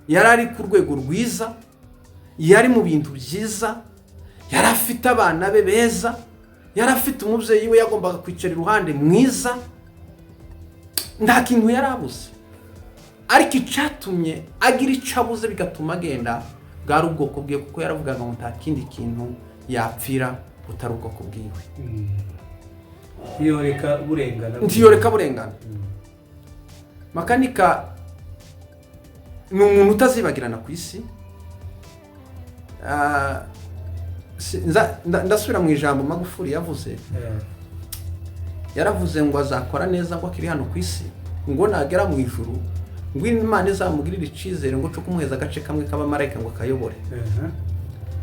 A: yari ari ku rwego rwiza, yari mu bintu byiza, yari afite abana be beza, yari afite umubyeyi we yagombaga kwicara iruhande mwiza. nta kintu yarabuze ariko icyatumye agira icabuze bigatuma agenda bwari ubwoko bwe kuko yaravugaga ngo nta kindi kintu yapfira butari ubwoko bwiwe ntiyoreka burengana makanika ni umuntu utazibagirana ku isi ndasubira mu ijambo Magufuli yavuze yaravuze ngo azakora neza ngo akiri hano ku isi ngo nagera mu ijuru ngo Imana izamugirira icizere ngo cyo kumuheza agace kamwe k'abamarayika ngo akayobore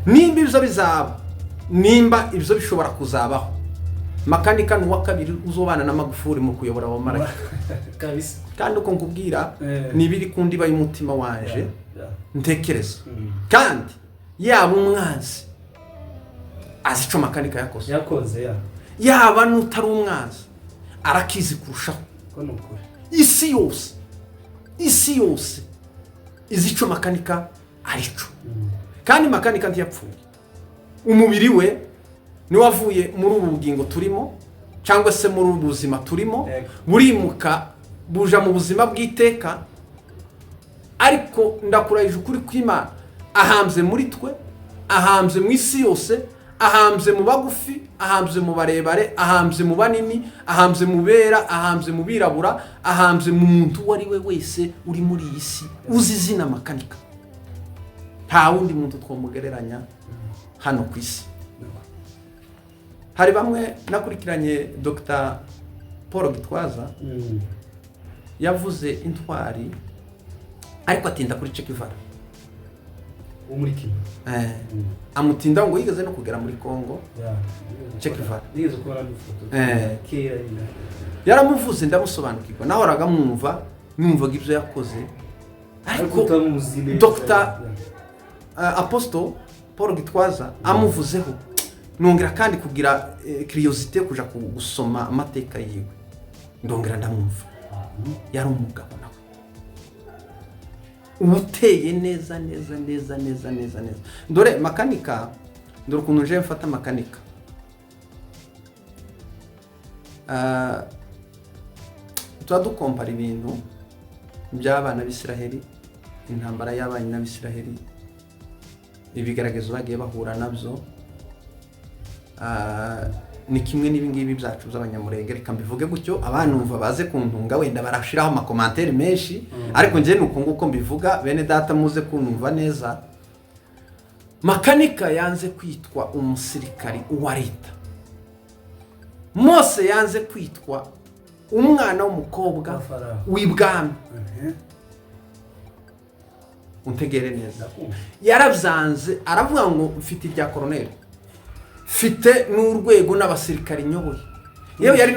A: nimba ibyo bizaba nimba ibyo bishobora kuzabaho makanika ni uwa kabiri uzobana na Magufuli mu kuyobora abamarayika
C: kabisa
A: kandi uko nkubwira nibiri kundi baye umutima wanje ntekereza kandi yaba umwanzi azi ico makanika yakoze yaba n'utari umwanzi arakizi kurushaho isi yose izi ico makanika arico kandi makanika ntiyapfuye umubiri we ni wavuye muri ubu bugingo turimo cyangwa se muri ubu buzima turimo burimuka buja mu buzima bw'iteka ariko ndakurayije ukuri kw'Imana ahambye muri twe ahambye mu isi yose ahambye mu bagufi ahambye mu barebare ahambye mu banini ahambye mu bera ahambye mu birabura ahambye mu muntu wari we wese uri muri iyi si uzi izina makanika nta wundi muntu twomugereranya hano ku isi hari bamwe nakurikiranye Dr. Paul Gitwaza yavuze intwari ariko atinda kuri Chekivara
C: muri Kivu
A: amutinda ngo yigeze no kugera muri Kongo Chekivara
C: nigeze kubona ifoto kera
A: yaramuvuze ndamusobanukirwa nahoraga numvaga ibyo yakoze ariko Dr. Apostle Paul Gitwaza amuvuzeho nongera kandi kugira curiosité kuja gusoma amateka yiwe ndongera ndamumva yari umugabo nawe ubuteye neza ndore makanika ndore ukuntu nje mfata makanika twadukompara ibintu by'abana b'Isiraheli intambara y'abana n'Abisiraheli ibigaragazo bagiye bahura nabyo ni kimwe n'ibingibi byacu by'abanyamulenge reka mbivuge gutyo abanumva baze kuntunga wenda barashiraho amakomantere menshi ariko nje nuko nguko mbivuga bene data muze kunumva neza makanika yanze kwitwa umusirikari wa Leta Mose yanze kwitwa umwana w'umukobwa w'ibwami untegere neza yarabyanze aravuga ngo mfite ibya colonel fite n'urwego n'abasirikari nyoboye yewe yari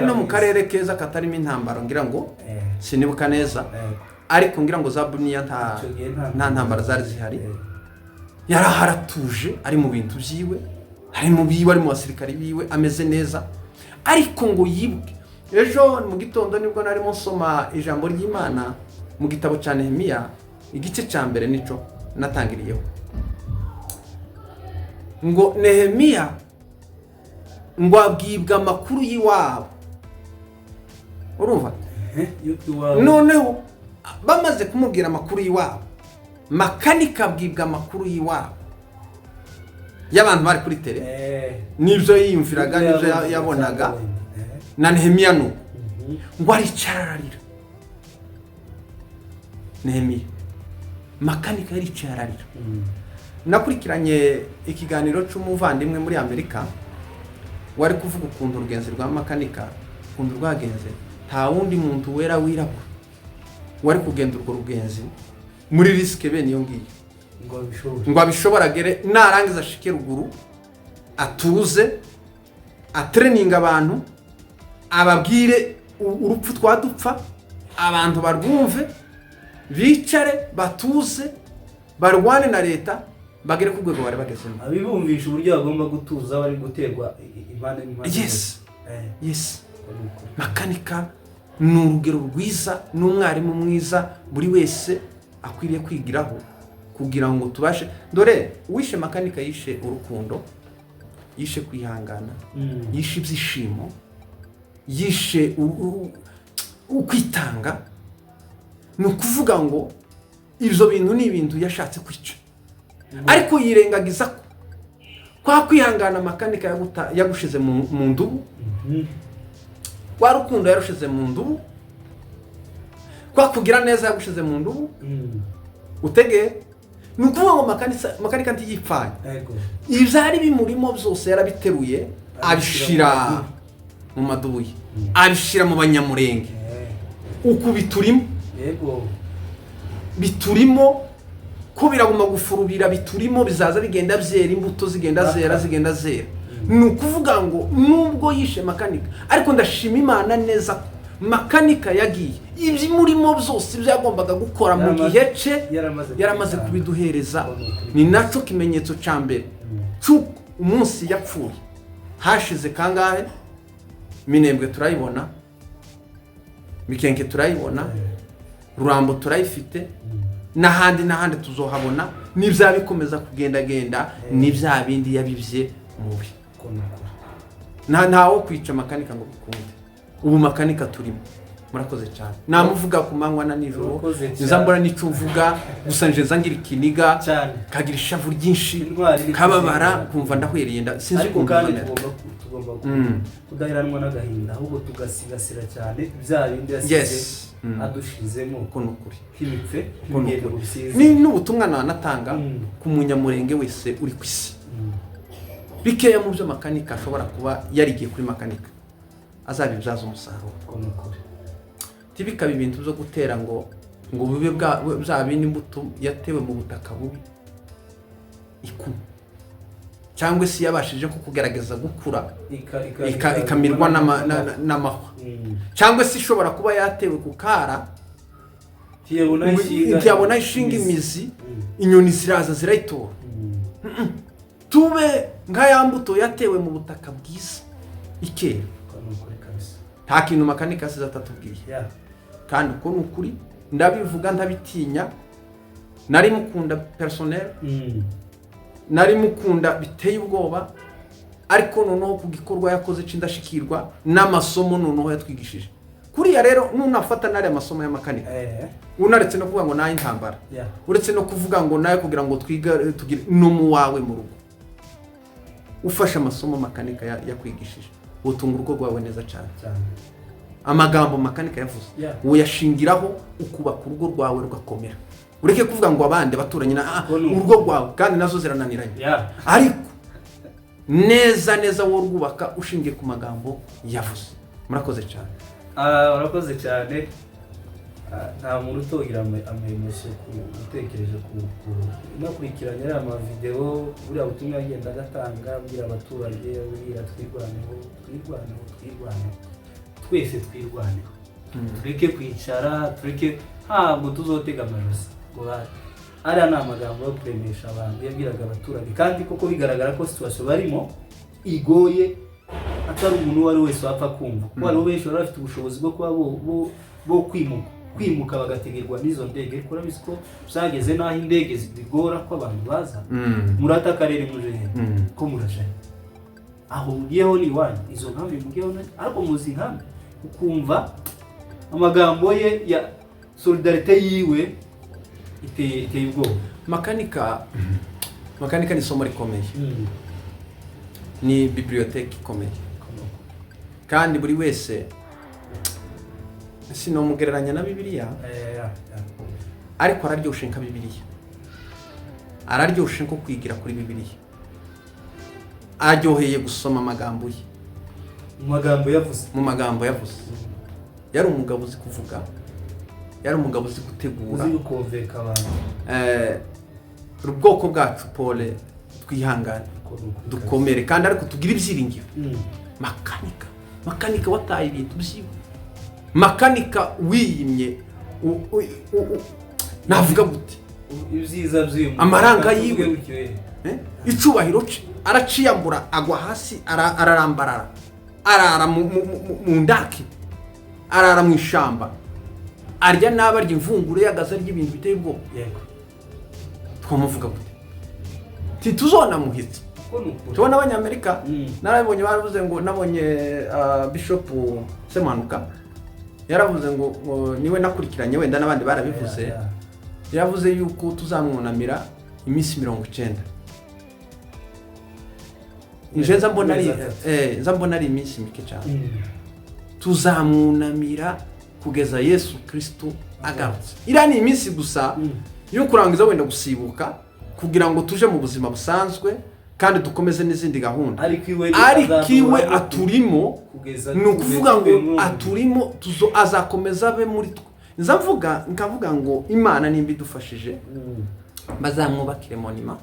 A: no mu karere keza katarimo intambara ngira ngo sinibuka neza ariko ngira ngo za Buniya nta ntambara zari zihari yaraharatuje ari mu bintu byiwe ari mu biwe ari mu basirikari biwe ameze neza ariko ngo yibwe ejo mu gitondo nibwo narimo nsoma ijambo ry'Imana mu gitabo cya Nehemiya igice cya mbere nico natangiriyeho ngo Nehemiya ngo abwibwa amakuru y'iwabo urumva noneho bamaze kumubwira amakuru y'iwabo makanika abwibwa amakuru y'iwabo y'abantu bari kuri tele nibyo yiyumviraga nibyo yabonaga na Nehemiya ngo aricararira Nehemiya makanika yaricararira nakurikiranye ikiganiro cy'umuvandimwe muri Amerika wari kuvuga ukuntu urugenzi rwa makanika ukuntu rwagenze nta wundi muntu wera wirabura wari kugenda urwo rugenzi muri risike bene iyo ngiyo ngo abishobora gere narangiza ashike ruguru atuze atreninga abantu ababwire urupfu twadupfa abantu barwumve bicare batuze barwane na Leta bagere ku rwego bari bagezemo
C: abibumvisha uburyo bagomba gutuza bari guterwa impande
A: yes makanika ni urugero rwiza n'umwarimu mwiza buri wese akwiriye kwigiraho kugira ngo tubashe dore wishe makanika yishe urukundo yishe kwihangana yishe ibyishimo yishe ukwitanga ni ukuvuga ngo ibyo bintu ni ibintu yashatse kwica ariko yirengagiza ko kwa kwihangana makanika yagushize mu ndubu kwa rukundo yarushize mu ndubu kwa kugira neza yagushize mu ndubu utege ni ukuvuga ngo makanika ntiyipfanye ibyari bimurimo byose yarabiteruye abishira mu madubu ye abishira mu banyamulenge uku biturimo ko biraguma gufurubira biturimo bizaza bigenda byera imbuto zigenda zera ni ukuvuga ngo nubwo yishe makanika ariko ndashima Imana neza ko makanika yagiye ibyo murimo byose byagombaga gukora mu gihe cye yaramaze kubiduhereza ni naco kimenyetso ca mbere cyuko umunsi yapfuye hashize kangahe Minembwe turayibona Mikenke turayibona Rurambo turayifite n'ahandi tuzohabona n'ibyabikomeza kugendagenda n'ibya bindi yabivye mubi ntawo kwica makanika ngo bikunde ubu makanika turimo murakoze cyane namuvuga ku manywa na nijoro nzambura nico uvuga gusa nje zangira ikiniga kagira ishavu ryinshi kababara kumva ndahwereye sinzi kumva
C: tugomba kudaheranwa n'agahinda ahubwo tugasigasira cyane bya bindi yasize adushizemo
A: ukuri
C: kimitwe kugenda gusiza
A: ni n'ubutumwa natanga ku munyamulenge wese uri kwisi bikeya mu byo makanika ashobora kuba yarigiye kuri makanika azabibyaza umusaruro tibikaba ibintu byo gutera ngo bibe bya bindi imbuto yatewe mu butaka bubi iku cyangwa se yabashije kugerageza gukura ikamirwa n'amahwa cyangwa se ishobora kuba yatewe ku kara ntiyabona ishinga imizi inyoni ziraza zirayitora tube nka ya mbuto yatewe mu butaka bwiza ikera nta kintu makanika asize atatubwiye kandi uko ni ukuri ndabivuga ntabitinya nari mukunda personnel nari mukunda biteye ubwoba ariko noneho ku gikorwa yakoze c'indashikirwa n'amasomo noneho yatwigishije kuriya rero nunafata nari amasomo ya makanika unaretse no kuvuga ngo nayi intambara uretse no kuvuga ngo nayo kugira ngo twiga tugire no mu wawe mu rugo ufasha amasomo makanika yakwigishije utunga urugo rwawe neza cyane amagambo makanika yavuze uyashingiraho ukubaka urugo rwawe rugakomera ureke kuvuga ngo abandi baturanye na urugo rwawe kandi nazo zirananiranye ariko neza wo rwubaka ushingiye ku magambo yavuze murakoze cyane
C: urakoze cyane nta muntu utogira amenyeshe gutekereje nakurikiranye ari amavideo buriya butumwa agenda agatanga bwira abaturage bwira twirwaneho twese twirwaneho tureke kwicara tureke ntabwo tuzotega amajosi ngo ariya ni amagambo yo kuremesha abantu yabwiraga abaturage kandi koko bigaragara ko situation barimo igoye atari umuntu wari wese wapfa kumva kuko ari benshi bari bafite ubushobozi bwo kuba bo kwimuka bagategerwa n'izo ndege kora bisiko byageze naho indege zigora ko abantu baza murata akarere muje ko murashaye aho mugiyeho ni wanyu izo nkambi mugiyeho ariko muzi nkambi ukumva amagambo ye ya solidarite yiwe iteye ubwoba
A: makanika ni isomo rikomeye ni bibliothèque ikomeye kandi buri wese sinomugereranya na Bibiliya ariko araryoshe nka Bibiliya araryoshe nko kwigira kuri Bibiliya aryoheye gusoma amagambo ye mu magambo yavuze yari umugabo uzi kuvuga yari umugabo uzi gutegura
C: uzi gukonveka abantu
A: ubwoko bwacu pole twihangane dukomere kandi ariko tugira ibyiringiro makanika wataye ibintu byiwe makanika wiyimye navuga gute
C: ibyiza by'uyu
A: amaranga yiwe icubahiro cye araciyambura agwa hasi ararambarara arara mu ndaki arara mu ishamba arya n'abarya imvungure yagaza ry'ibintu biteye ubwoba twamuvuga gute tituzona muhitse tubona abanyamerika narabonye baravuze ngo nabonye Bishop Semanuka yaravuze ngo niwe nakurikiranye wenda n'abandi barabivuze yavuze yuko tuzamwunamira iminsi 90 nje nza mbona ari iminsi mike cyane tuzamwunamira kugeza Yesu Kristo agarutse ira ni iminsi gusa yo kurangiza wenda gusibuka kugira ngo tuje mu buzima busanzwe kandi dukomeze n'izindi gahunda ariko iwe aturimo ni ukuvuga ngo aturimo azakomeza abe muri twe nkavuga ngo Imana nimba idufashije bazamwubakire monima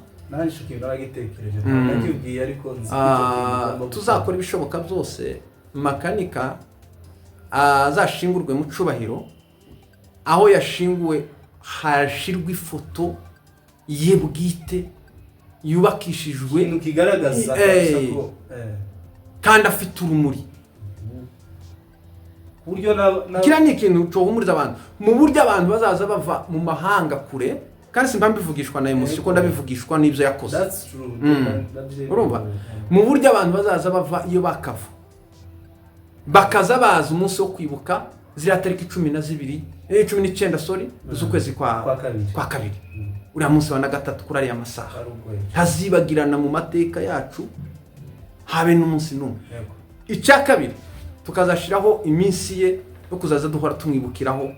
A: tuzakora ibishoboka byose makanika azashingurwe mu cubahiro aho yashinguwe hashirwa ifoto ye bwite yubakishijwe
C: ikintu kigaragaza
A: kandi afite urumuri
C: buryo
A: kira ni ikintu cohumuriza abantu mu buryo abantu bazaza bava mu mahanga kure kandi simba mbivugishwa na emotion ko ndabivugishwa n'ibyo yakoze urumva mu buryo abantu bazaza bava iyo bakava bakaza baza umunsi wo kwibuka zira tariki 19 sorry z'ukwezi kwa kabiri uriya munsi wa gatatu kuri ariya masaha hazibagirana mu mateka yacu habe n'umunsi n'umwe icya kabiri tukazashiraho iminsi ye yo kuzaza duhora tumwibukiraho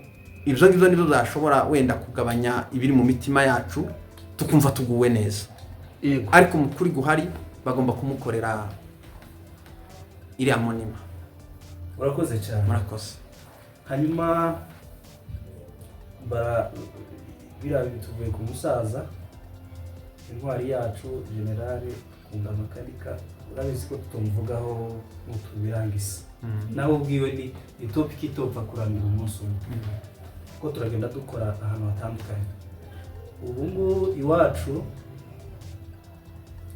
A: ibyo ngibyo nizo zashobora wenda kugabanya ibiri mu mitima yacu tukumva tuguwe neza ariko mu kuri guhari bagomba kumukorera iriya monima.
C: Urakoze cyane.
A: Murakoze.
C: Hanyuma bituvuye ku musaza intwari yacu generale Kunda Makanika urabizi ko tutumvugaho mutubirangise naho ubwiwe ni topic itopfa kurangira umunsi umwe ko turagenda dukora ahantu hatandukanye. Ubu ngo iwacu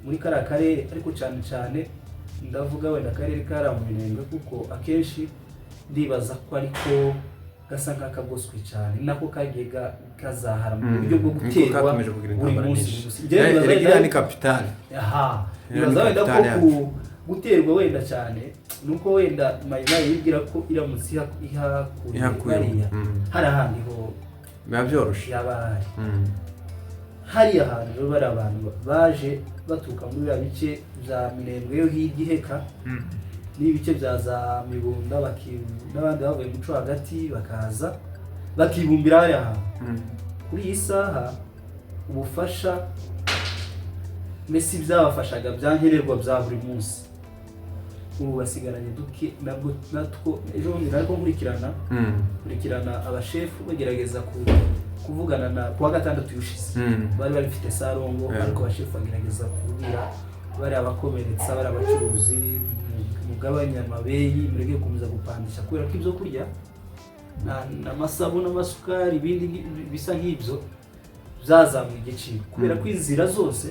C: muri karere ariko cyane ndavuga wenda akarere karamumenye kuko akenshi ndibaza ko ariko gasa nk'akagoswe cyane nako kagiye kazahara mu buryo bwo guterwa buri munsi.
A: Iriya ni kapitale.
C: Aha nibaza wenda ko guterwa wenda cyane nuko wenda mayina yibwira ko iramutse ihakuriye hari ahandi ho
A: biba byoroshye
C: yabari hari ahantu bari abantu baje batuka muri ya bice bya Minembwe yo higiheka n'ibice bya za Mibunda n'abandi bavuye muco hagati bakaza bakibumbira hari ahantu kuri iyi saha ubufasha mesi byabafashaga byankenerwa bya buri munsi ubu basigaranye duke nabwo natwo ejo ndirako kurikirana abashefu bagerageza kuvugana na kuwa gatandatu yushize bari bafite sarongo ariko abashefu bagerageza kubwira bari abakomeretsa bari abacuruzi mugabanya amabeyi murege gukomeza gupandisha kubera ko ibyo kurya na masabo n'amasukari ibindi bisa nk'ibyo byazamuye igiciro kubera ko inzira zose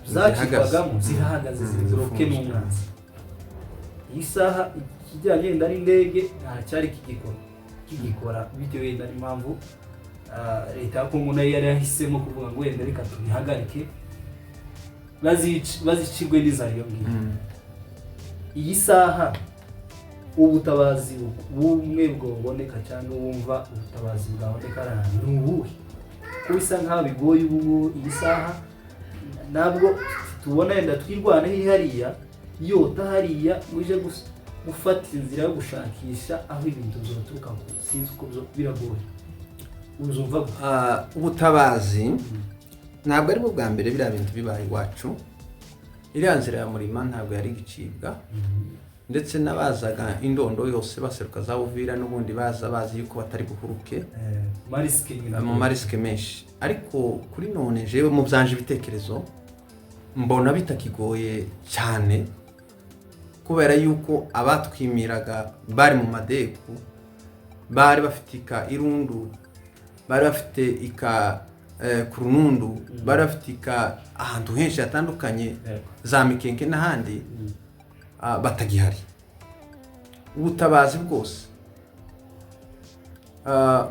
C: zakigwagamo zirahagaze ziroke n'umwanzi. Isaha kijyanye ndari ndege nta cyari kigikora bitewe n'impamvu leta ya Kongo nayo yari yahisemo kuvuga ngo wenda reka tubihagarike bazicirwe n'izariyo ngiyo. Iyi saha ubutabazi bumwe bwoboneka cyangwa wumva ubutabazi bwaboneka ni ubuhe ko bisa nkaho bigoye ubu iyi saha nabwo tubona yenda twirwanaho hariya yota hariya uje gufata inzira yo gushakisha aho ibintu bizoturuka ku sinzi uko biragoye uzumva
A: ubutabazi ntabwo ari bwo bwa mbere biriya bintu bibaye iwacu. Iriya nzira ya Murima ntabwo yari gicibwa ndetse n'abazaga indondo yose baseruka za Uvira n'ubundi bazi yuko batari buhuruke mu marisike menshi ariko kuri none jewe mu byanje ibitekerezo mbona bitakigoye cyane kubera yuko abatwimiraga bari mu madeku bari bafite irundu bari bafite kurunundu bari bafite ahantu henshi hatandukanye za Mikenke n'ahandi batagihari. Ubutabazi bwose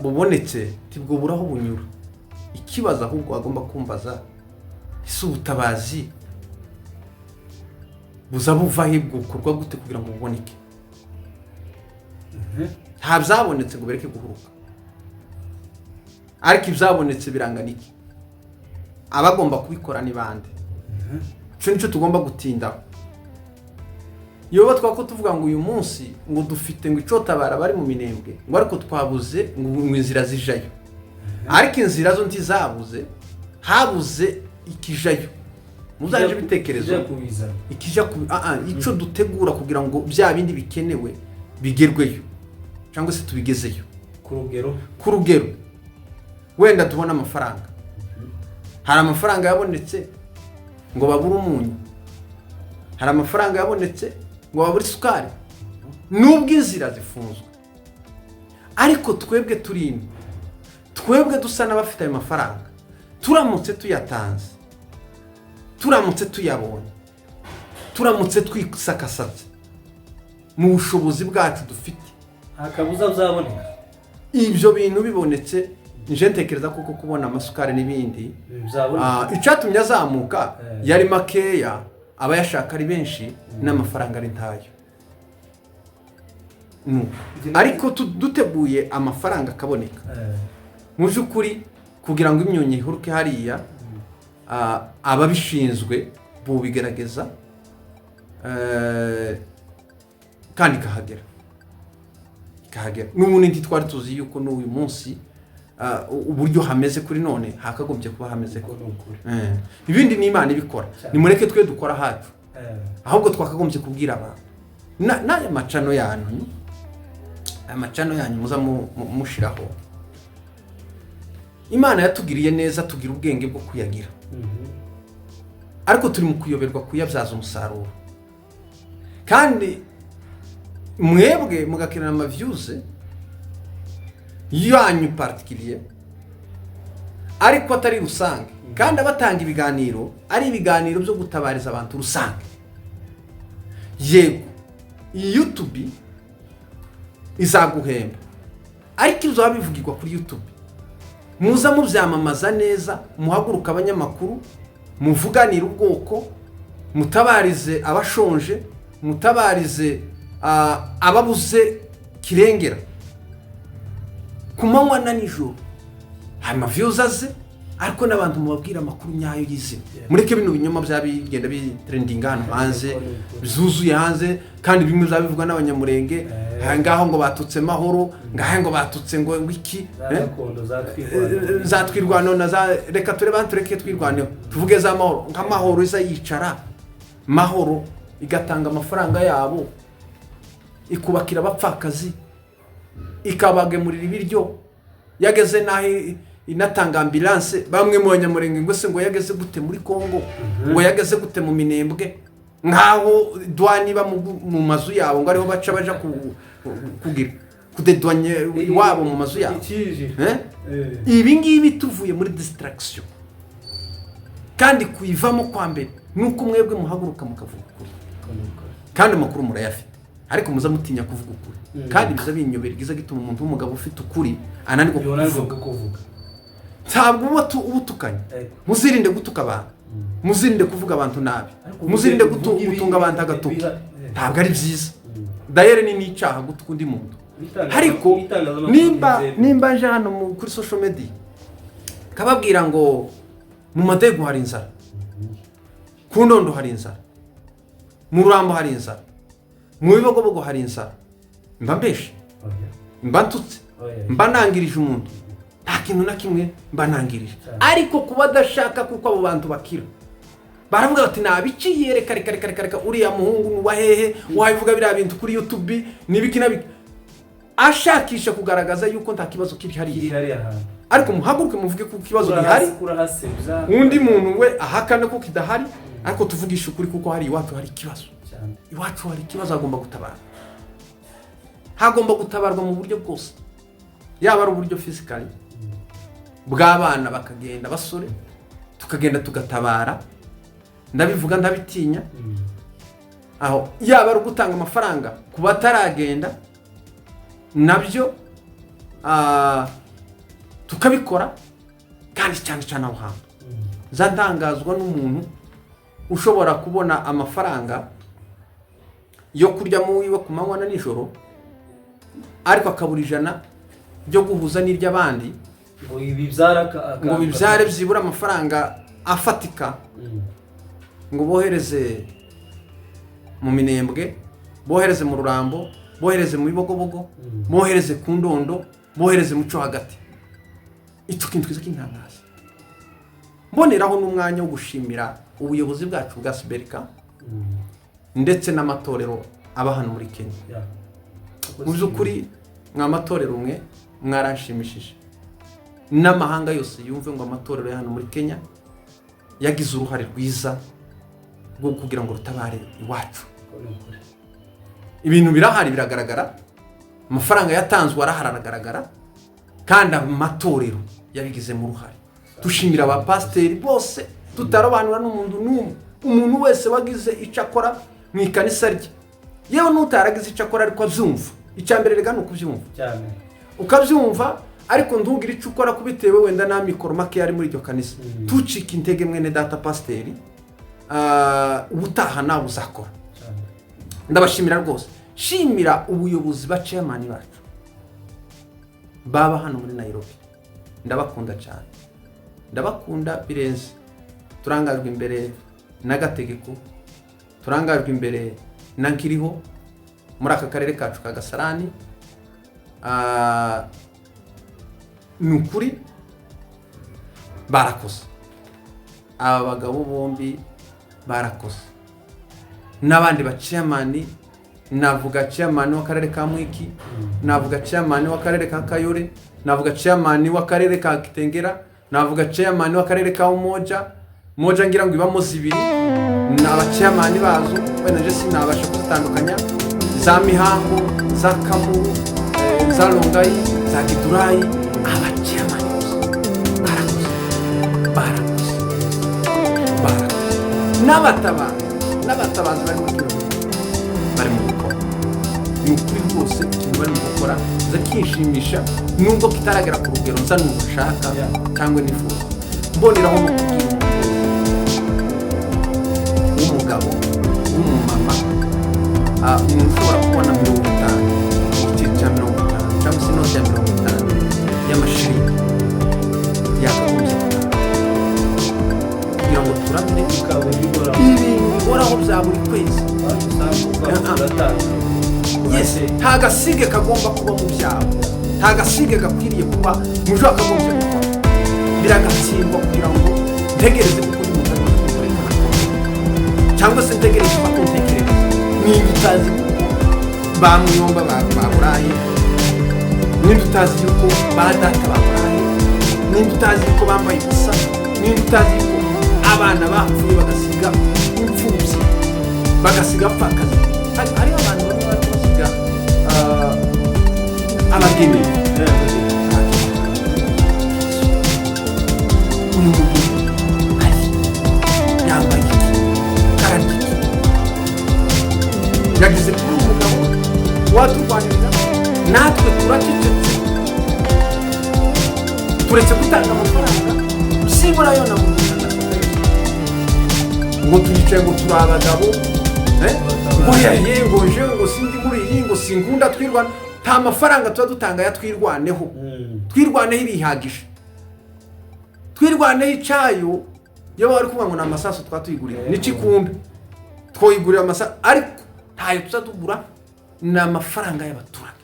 A: bubonetse tibwoburaho bunyura. Ikibazo ahubwo agomba kumbaza isi ubutabazi buza buva he bwukorwa gute kugira ngo buboneke. nta byabonetse ngo bereke guhuruka, ariko ibyabonetse birangana iki? Abagomba kubikora ni bande? Cyo nicyo tugomba gutindaho. Yoba twako tuvuga ngo uyu munsi ngo dufite ngo icotabara bari mu minembwe, ngo ariko twabuze ngo inzira zijayo, ariko inzira zo ntizabuze, habuze ikijayo. Muzaje bitekerezo ikija ico dutegura kugira ngo bya bindi bikenewe bigerweyo cyangwa se tubigezeyo ku rugero. Wenda tubona amafaranga, hari amafaranga yabonetse ngo babura umunyu, hari amafaranga yabonetse ngo babura isukari, nubwo inzira zifunzwe. Ariko twebwe turinde, twebwe dusa n'abafite ayo mafaranga, turamutse tuyatanze, turamutse tuyabonye, turamutse twisakasatse mu bushobozi bwacu dufite,
C: akabuza uzaboneka.
A: Ibyo bintu bibonetse, nje ntekereza kuko kubona amasukari n'ibindi icyatumye azamuka yari makeya, aba yashaka ari benshi n'amafaranga ari ntayo. Ariko duteguye amafaranga akaboneka mu by'ukuri kugira ngo imyunyu ihuruke hariya, ababishinzwe bubigerageza kandi ikahagera. N'ubundi twari tuzi yuko n'uyu munsi uburyo hameze kuri none hakagombye kuba hameze ko ibindi ni Imana ibikora. Nimureke twe dukora hacu, ahubwo twakagombye kubwira abantu n'aya macano yanyu, amacano yanyu muza mushiraho. Imana yatugiriye neza, tugira ubwenge bwo kuyagira, ariko turi mu kuyoberwa kuyabyaza umusaruro. Kandi mwebwe mugakirana ama views yanyu particulier, ariko atari rusange. Kandi abatanga ibiganiro ari ibiganiro byo gutabariza abantu rusange. Yego YouTube izaguhemba, ariko ibyo babivugirwa kuri YouTube muza mubyamamaza neza, muhaguruka abanyamakuru, muvuganira ubwoko, mutabarize abashonje, mutabarize ababuze kirengera ku manywa na nijoro. Hama views aze, ariko n'abantu mubabwira amakuru nyayo y'izina. Mureke bino binyoma byabigenda bitrendinga hano hanze, bizuzuye hanze, kandi bimwe byabivugwa n'abanyamulenge, ngaho ngo batutse mahoro, ngaho ngo batutse ngo wiki za Twirwanaho na za reka tureke Twirwaneho, tuvuge za mahoro. Nk'amahoro iza yicara, mahoro igatanga amafaranga yabo, ikubakira abapfakazi, ikabagemurira ibiryo, yageze nahi inatanga ambulance. Bamwe mu banyamulenge ngo se ngo yageze gute muri Kongo, ngo yageze gute mu minembwe, nkaho douane ba mu mazu yabo, ngo ariho baca baja kugira kudedwanye iwabo mu mazu yabo. Ibi ngibi tuvuye muri distraction, kandi kuyivamo kwa mbere nuko mwebwe muhaguruka mukavuga ukuri, kandi amakuru murayafite, ariko muza mutinya kuvuga ukuri. Kandi biza binyobera giza gituma umuntu w'umugabo ufite ukuri ananirwa kuvuga. Ntabwo ubutukanye, muzirinde gutuka abantu, muzirinde kuvuga abantu nabi, muzirinde gutunga abantu agatuka. Ntabwo ari byiza, dayere ni n'icyaha gutuka undi muntu. Ariko nimba nje hano kuri social media kababwira ngo mu Madego hari inzara, ku Ndondo hari inzara, mu Rurambo hari inzara, mu Bibogobogo hari inzara, mba mbeshe, mba ntutse, mba nangirije umuntu, nta kintu na kimwe mba nangirije. Ariko kuba adashaka kuko abo bantu bakira, baravuga bati nabiciye reka uriya muhungu nuwahehe wabivuga biriya bintu kuri YouTube nibiki nabiki, ashakisha kugaragaza yuko nta kibazo kiri hariya. Ariko muhaguruke muvuge ko kibazo gihari, undi muntu we ahakana ko kidahari, ariko tuvugisha ukuri kuko hari iwacu hari ikibazo. Iwacu hari ikibazo, agomba gutabara, hagomba gutabarwa mu buryo bwose, yaba ari uburyo physically bw'abana bakagenda basore, tukagenda tugatabara, ndabivuga ndabitinya, aho yaba ari gutanga amafaranga ku bataragenda nabyo tukabikora. Kandi cyane aho hantu zantangazwa n'umuntu ushobora kubona amafaranga yo kurya mu wiwe ku manywa na nijoro, ariko akabura ijana byo guhuza n'iry'abandi
C: ngo bibyare
A: byibura amafaranga afatika ngo bohereze mu minembwe, bohereze mu rurambo, bohereze mu bibogobogo, bohereze ku ndondo, bohereze muco hagati. Icyo kintu twiza kintangaza. Mboneraho n'umwanya wo gushimira ubuyobozi bwacu bwa Siberika ndetse n'amatorero aba hano muri Kenya. Mu by'ukuri mw'amatorero umwe mwaranshimishije, n'amahanga yose yumve ngo amatorero ya hano muri Kenya yagize uruhare rwiza rwo kugira ngo rutabare iwacu. Ibintu birahari biragaragara, amafaranga yatanzwe araharagaragara, kandi amatorero yabigize mu ruhare. Tushimira abapasiteri bose, tutarobanura n'umuntu n'umwe, umuntu wese wagize icyo akora mu ikanisa rye, yewe n'utaragize icyo akora ariko abyumva. Icyambere rega nukubyumva cyane, ukabyumva ariko ntugire icyo ukora kubitewe wenda na mikoro make yari muri iryo kanisa. Tucika intege mwene data pasiteri, ubutaha nawe uzakora. Ndabashimira rwose. Shimira ubuyobozi ba chairman bacu baba hano muri Nairobi, ndabakunda cyane, ndabakunda birenze. Turangajwe imbere n'agategeko, turangajwe imbere na nkiriho muri aka karere kacu ka Gasarani. Nukuri barakoze, aba bagabo bombi barakoze, n'abandi ba chairman. Navuga chairman w'akarere ka Mwiki, navuga chairman w'akarere ka Kayore, navuga chairman w'akarere ka Kitengera, navuga chairman w'akarere ka Umoja ngira ngo ibamo zibiri, n'aba chairman bazo wenda je sinabasha kutandukanya, za Mihango, za Kamuru, za Longai, za Gidurayi. Aba chairman barakoze n'abatabazi bari mu gukora. Ni ukuri rwose ikintu bari mu gukora zakishimisha, nubwo kitaragera ku rugero nza n'ubushaka cyangwa nifuza. Mboneraho no kugira umugabo w'umumama, umuntu ushobora kubona 50, igiciro cya 50 cyangwa se inoti ya 50 y'amashiringi yakagombye kugira ngo turamire bihoraho bya buri kwezi. Yes, nta gasige kagomba kuba mu byabo, nta gasige gakwiriye kuba mu byo akagombye gukora. Biragatsindwa kugira ngo ntegereze kuko ni mugabo cyangwa se ntegereze ko ntekereza niba utazi bamwomba baburaye, niba utazi yuko badata baburaye, niba utazi yuko bambaye ubusa, niba utazi yuko abana bapfuye bagasiga imfubyi, bagasiga apfakazi. Hari abantu bamwe basiga abageni. Uyu mugeni ari yambaye karani, yagize kuri umugabo waturwanirira, natwe turacecetse, turetse gutanga amafaranga sibura yo na ngo turicaye ngo turi abagabo, ngo yayengoje ngo sindi muri iyi ngo singunda twirwana. Nta mafaranga tuba dutanga ya Twirwaneho. Twirwaneho ibihagije, Twirwaneho icyayo yo bari kuvuga ngo n'amasaso twatuyigurira ni cikumbe, twoyigurira amasaso ariko ntayo tuzadugura. N'amafaranga y'abaturage,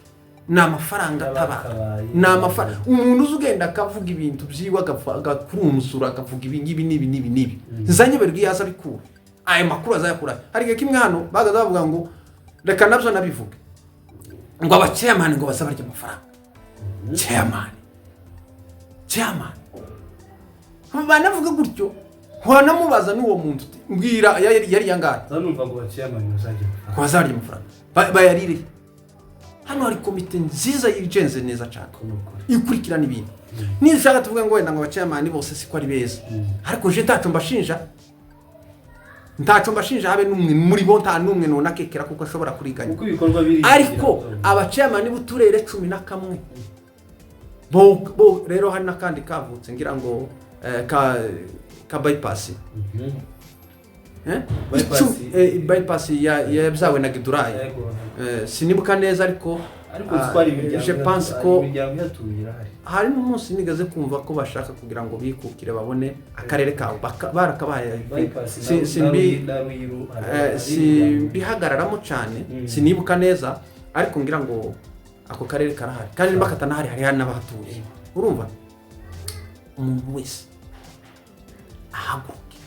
A: n'amafaranga tabaka, n'amafaranga umuntu uzugenda akavuga ibintu byiwa agakurumsura akavuga ibingibi nibi nzanye berwi yaza bikura ayo makuru azayakura. Hari kimwe hano bagaza bavuga ngo reka nabyo nabivuge ngo aba chairman ngo basabarye amafaranga. Chairman banavuga gutyo, wanamubaza n'uwo muntu mbwira yari yangaye
C: zanumva ngo chairman
A: bazarye amafaranga bayarire. Hano hari komite nziza yigenze neza cyane ikurikirana ibintu. Nishaka tuvuga ngo wenda ngo abachairman bose siko ari beza, ariko je ntacyo mbashinja habe n'umwe muri bo, nta n'umwe nona kekera kuko ashobora kuriganya. Ariko abachairman b'uturere 11 bo rero hari nakandi kavutse ngira ngo ka bypass bypass ya byawe na Gidurayi, sinibuka neza ariko
C: ariko twari
A: je pense ko
C: imiryango
A: hari n'umunsi nigeze kumva ko bashaka kugira ngo bikukire babone akarere kawe barakabaye bihagararamo cyane sinibuka neza ariko ngira ngo ako karere karahari kandi bakatana hari n'abahatuye urumva umuntu wese ahaguruke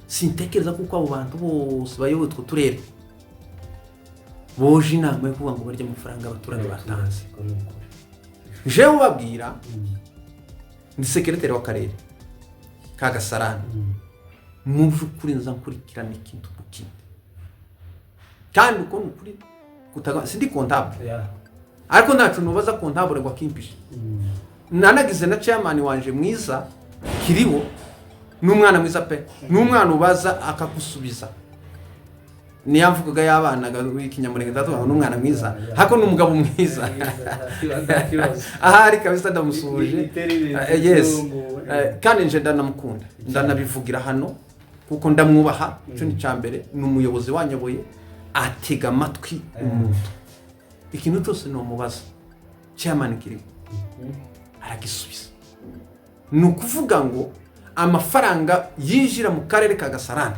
A: sintekereza kuko abo bantu bose bayoboye utwo turere boje inama yo kuvuga ngo barya amafaranga abaturage batanze jewe ubabwira ni secrétaire w'akarere ka Gasarani mu by'ukuri nza nkurikirana ikintu mukindi kandi uko nukuri kutaga sindi comptable ariko ntacu nubaza comptable ngo akimpishe nanagize na chairman wanje mwiza kiriho n'umwana mwiza pe n'umwana ubaza akakusubiza niyamvugaga y'abana w'ikinyamurenge ndatuvuga n'umwana mwiza hako n'umugabo mwiza ahari kabisa ndamusuje yes kandi nje ndanamukunda ndanabivugira hano kuko ndamwubaha cyo ni cyambere n'umuyobozi wanyoboye atega amatwi umuntu ikintu cyose no mubaza chairman kiriho aragisubiza nukuvuga ngo amafaranga yinjira mu karere ka Gasarani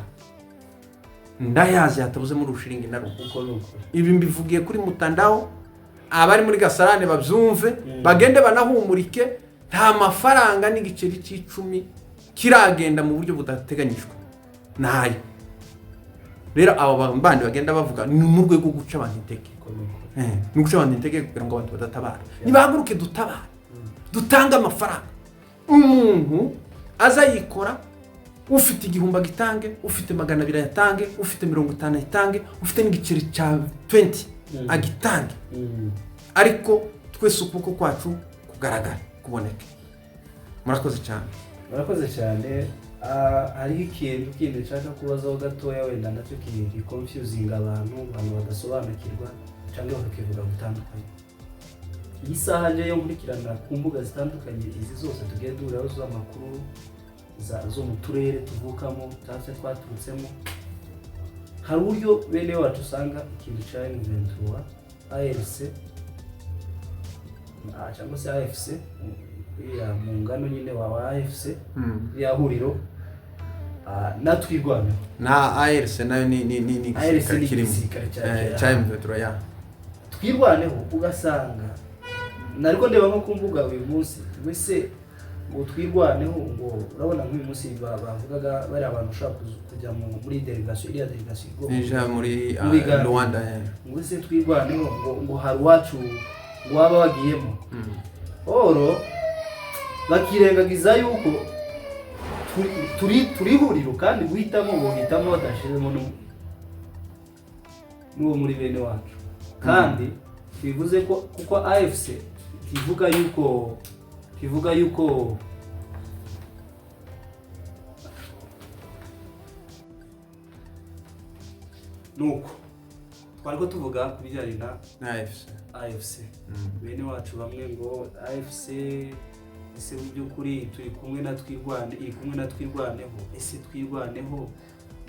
A: ndayazi hatabuze muri ushiringi na ruko ibi mbivugiye kuri mutandao abari muri Gasarani babyumve bagende banahumurike nta mafaranga n'igiceri cy'icumi kiragenda mu buryo budateganyijwe nayo rero abo bandi bagenda bavuga ni mu rwego guca abantu intege ni guca abantu intege kugira ngo abantu badatabara nibahaguruke dutabara dutanga amafaranga umuntu aza yikora ufite igihumba gitange ufite 200 yatange ufite 50 yatange ufite n'igiceri cya 20 agitange ariko twese ukuboko kwacu kugaragara kuboneka murakoze cyane hari ikintu kindi nshaka kubazaho gatoya wenda nacyo kiri confusing abantu badasobanukirwa cyangwa bakakivuga gutandukanye iyi saha nje yo nkurikirana ku mbuga zitandukanye izi zose tugiye duhuraho z'amakuru zo mu turere tuvukamo cyangwa twaturutsemo hari uburyo bene wacu usanga ikintu cya M23 ARC cyangwa se AFC ya mu ngano nyine wa AFC ya huriro na Twirwaneho na ARC nayo ni kirimo cya M23 ya
C: Twirwaneho ugasanga nariko ndeba nko kumbuga uyu munsi wese ngo Twirwaneho ngo urabona nk'uyu munsi bavugaga bari abantu ushaka kujya muri delegation iriya delegation
A: ija muri Rwanda
C: ngo se Twirwaneho ngo hari wacu ngo baba bagiyemo oro bakirengagiza yuko turi huriro kandi guhitamo badashizemo n'uwo muri bene wacu kandi bivuze ko kuko AFC kivuga yuko nuko twariko tuvuga kubijyanye na AFC bene wacu bamwe ngo AFC ese by'ukuri turi kumwe na Twirwaneho ese Twirwaneho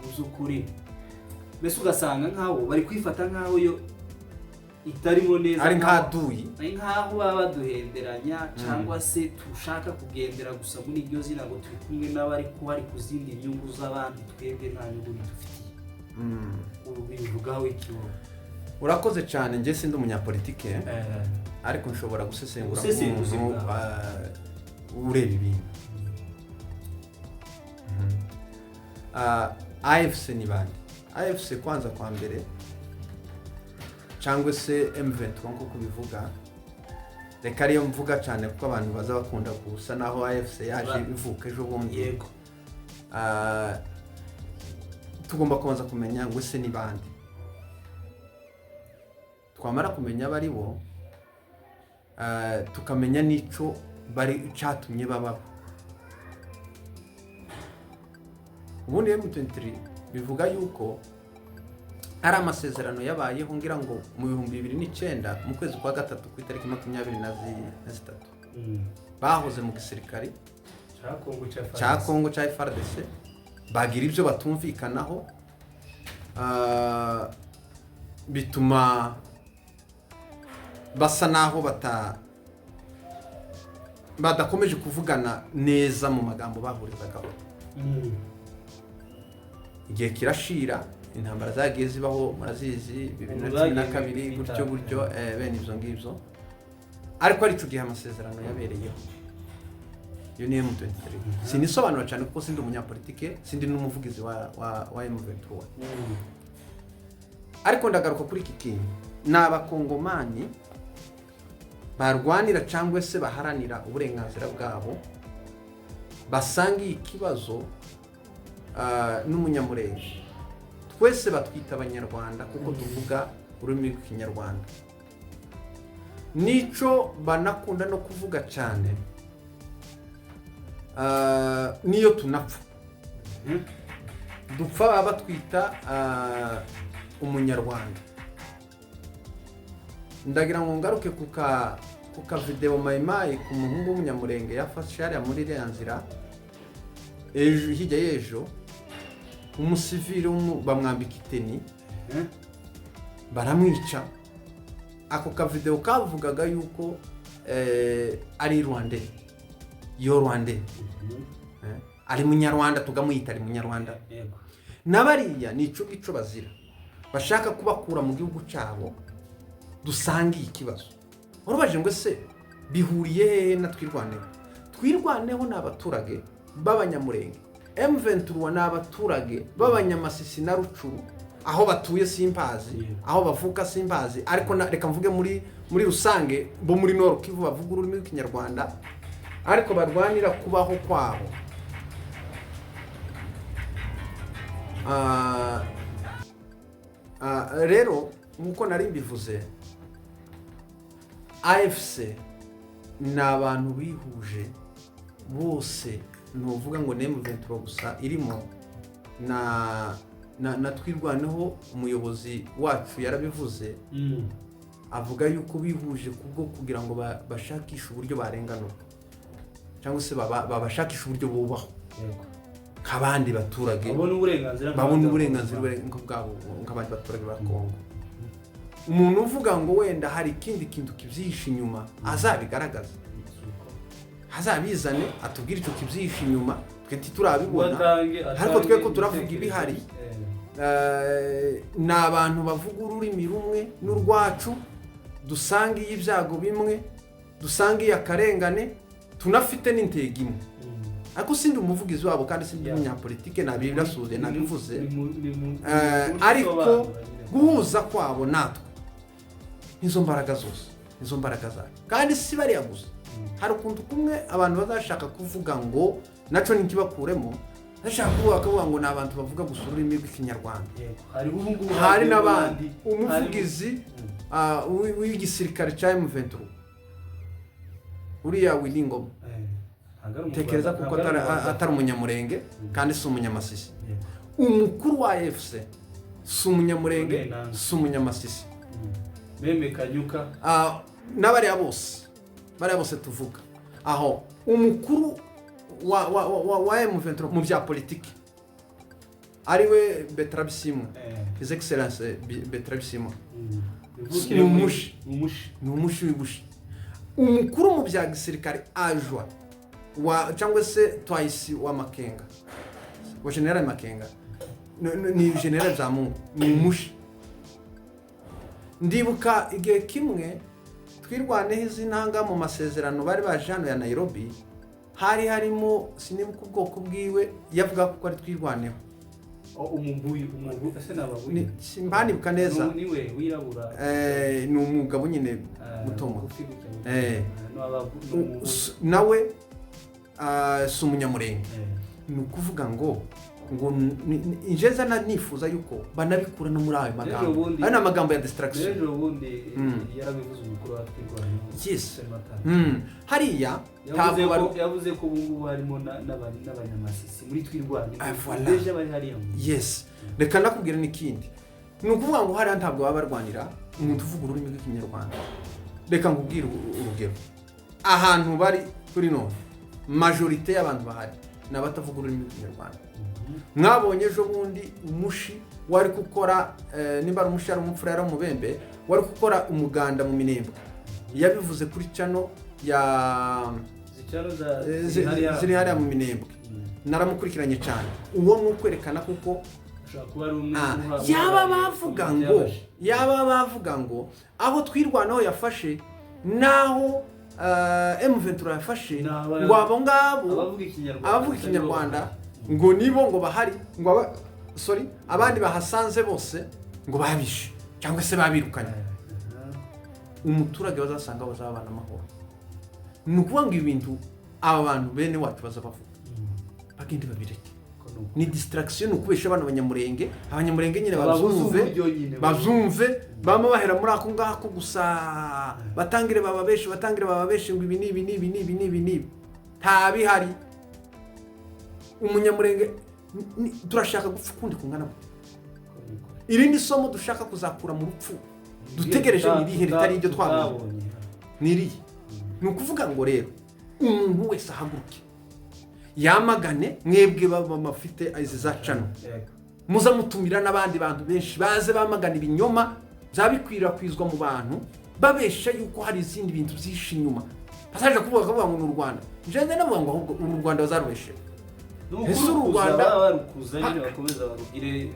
C: uzukuri mbese ugasanga nkaho bari kwifata nkaho yo itarimo neza
A: ari nkaduyi
C: nkaho baba baduhenderanya cyangwa se tushaka kugendera gusa muri iryo zina ngo turi kumwe n'abari ko hari kuzindi nyungu z'abandi twebwe nta nyungu dufitiye ubu bivugaho ikiwo
A: urakoze cyane nje sindi umunyapolitike ariko nshobora gusesengura ureba ibintu AFC ni bandi AFC kwanza kwa mbere cyangwa se M23 nko kubivuga reka ariyo mvuga cyane kuko abantu baza bakunda gusa naho AFC yaje ivuka ejo bundi
C: yego
A: tugomba kubanza kumenya ngo se ni bandi twamara kumenya bari bo tukamenya nico bari cyatumye babaho ubundi M23 bivuga yuko ari amasezerano yabayeho ngira ngo mu 2009 mu kwezi kwa gatatu ku itariki 23 bahoze mu gisirikari cya Kongo cya FARDC bagira ibyo batumvikanaho bituma basa naho badakomeje kuvugana neza mu magambo bahurizagaho. Igihe kirashira, intambara zagiye zibaho murazizi 2012 gutyo bene ibyo ngibyo, ariko ari cyo gihe amasezerano yabereyeho. Yo ni M23. Sinisobanura cyane kuko sindi umunyapolitike, sindi n'umuvugizi wa M23. Ariko ndagaruka kuri iki kintu, n'abakongomani barwanira cyangwa se baharanira uburenganzira bwabo, basangiye ikibazo n'umunyamulenge. Twese batwita abanyarwanda kuko tuvuga ururimi rw'ikinyarwanda. Nico banakunda no kuvuga cyane, niyo tunapfa dupfa baba batwita umunyarwanda. Ndagira ngo ngaruke kuka video mayimayi ku muhungu w'umunyamulenge yafashe hariya muri iriya nzira ejo, hirya y'ejo, umusivili bamwambika iteni baramwica. Ako ka video kavugaga yuko ari Rwanda, yo Rwanda ari munyarwanda, tugamwita ari munyarwanda. Nabariya nico gico bazira, bashaka kubakura mu gihugu cyabo dusangiye ikibazo. Urubaje ngo se bihuriye hehe na Twirwaneho? Twirwaneho n'abaturage b'abanyamulenge, M23 n'abaturage b'abanyamasisi na Rucuru, aho batuye simpazi, aho bavuka simpazi, ariko reka mvuge muri rusange bo muri North Kivu bavuga ururimi rw'ikinyarwanda, ariko barwanira kubaho kwabo. Rero nkuko nari mbivuze, AFC ni abantu bihuje bose, nuvuga ngo ni M23 gusa irimo na Twirwaneho. Umuyobozi wacu yarabivuze, avuga yuko bihuje kubwo kugira ngo bashakishe uburyo barenganura cyangwa se babashakisha uburyo bubaho nk'abandi baturage, babona uburenganzira bwabo nk'abandi baturage ba Kongo. Umuntu uvuga ngo wenda hari ikindi kintu kibyihishe inyuma azabigaragaza, hazabizane atubwire icyo kibyihishe inyuma, twe turabibona, ariko twe ko turavuga ibihari. Ni abantu bavuga ururimi rumwe n'urwacu, dusangiye ibyago bimwe, dusangiye akarengane, tunafite n'intego imwe. Ariko sindi umuvugizi wabo kandi sindi umunyapolitike, nabirasuze nabivuze, ariko guhuza kwabo natwe izo mbaraga zose, izo mbaraga zacu, kandi si bari yaguze. Hari ukuntu kumwe abantu bazashaka kuvuga ngo naco nikibakuremo, ashaka kuvuga ngo n'abantu bavuga gusa ururimi rw'ikinyarwanda. Hari n'abandi, umuvugizi w'igisirikare cya M23 uriya Wilingoma, tekereza kuko atari umunyamulenge kandi si umunyamasisi. Umukuru wa AFC si umunyamulenge, si umunyamasisi.
C: Meme Kanyuka
A: n'abariya bose tuvuga aho. Umukuru wa M23 mu bya politiki ariwe Betrabisimwe, His Excellence Betrabisimwe, ni umushi w'ibushi. Umukuru mu bya gisirikare ajwa cyangwa se Twaisi wa Makenga, wa General Makenga, ni General Zamungu, ni umushi. Ndibuka igihe kimwe Twirwaneho izinanga mu masezerano bari baje hano ya Nairobi, hari harimo sinibuka ubwoko bwiwe, yavuga ko ari Twirwaneho.
C: Umuguyi ase nabaguyi
A: simbanibuka neza,
C: niwe wirabura,
A: ni umugabo nyine mutomo, nawe si umunyamulenge. Ni ukuvuga ngo injeza nifuza yuko banabikura no muri ayo magambo, ari n'amagambo ya distraction.
C: Rero ubundi yarabivuze umukuru wa Twirwaneho.
A: Yes. Hariya
C: yavuze ko ubungubu harimo n'abanyamasisi muri Twirwaneho.
A: Deja bari hariya. Yes. Reka nakubwira n'ikindi. Ni ukuvuga ngo hariya ntabwo babarwanira umuntu uvuga ururimi rw'ikinyarwanda. Reka ngubwire urugero. Ahantu bari kuri none, majorite y'abantu bahari n'abatavuga ururimi rw'ikinyarwanda. Mwabonye ejo bundi umushi wari gukora nimba ari umushi ari umupfura yari umubembe, wari gukora umuganda mu Minembwe. yabivuze kuri channel ya ziri hariya mu Minembwe naramukurikiranye cyane uwo n'ukwerekana kuko yaba bavuga ngo aho Twirwanaho yafashe naho M23 yafashe ngo abo ngabo abavuga ikinyarwanda ngo nibo ngo bahari ngo abandi bahasanze bose ngo babishe cyangwa se babirukanye umuturage bazasanga bazabana amahoro nukuvuga ngo ibintu aba bantu bene wacu bazabavuga bagende babireke ni distraction ukubesha abantu abanyamulenge nyine bazumve bama bahera muri ako ngako gusa batangire bababeshe ngo ibi nibi nta bihari umunyamulenge turashaka gupfa kundi kungana irindi somo dushaka kuzakura mu rupfu dutegereje nirihe ritari ibyo twabonye nirihe ni ukuvuga ngo rero umuntu wese ahaguruke yamagane mwebwe bafite izi za channel muza mutumira n'abandi bantu benshi baze bamagana ibinyoma byabikwirakwizwa mu bantu babesha yuko hari izindi bintu byinshi inyuma basaje kuvuga ngo n'u Rwanda njende navuga ngo ahubwo u Rwanda bazarubeshe ese u Rwanda
B: barukuzanye bakomeza barugire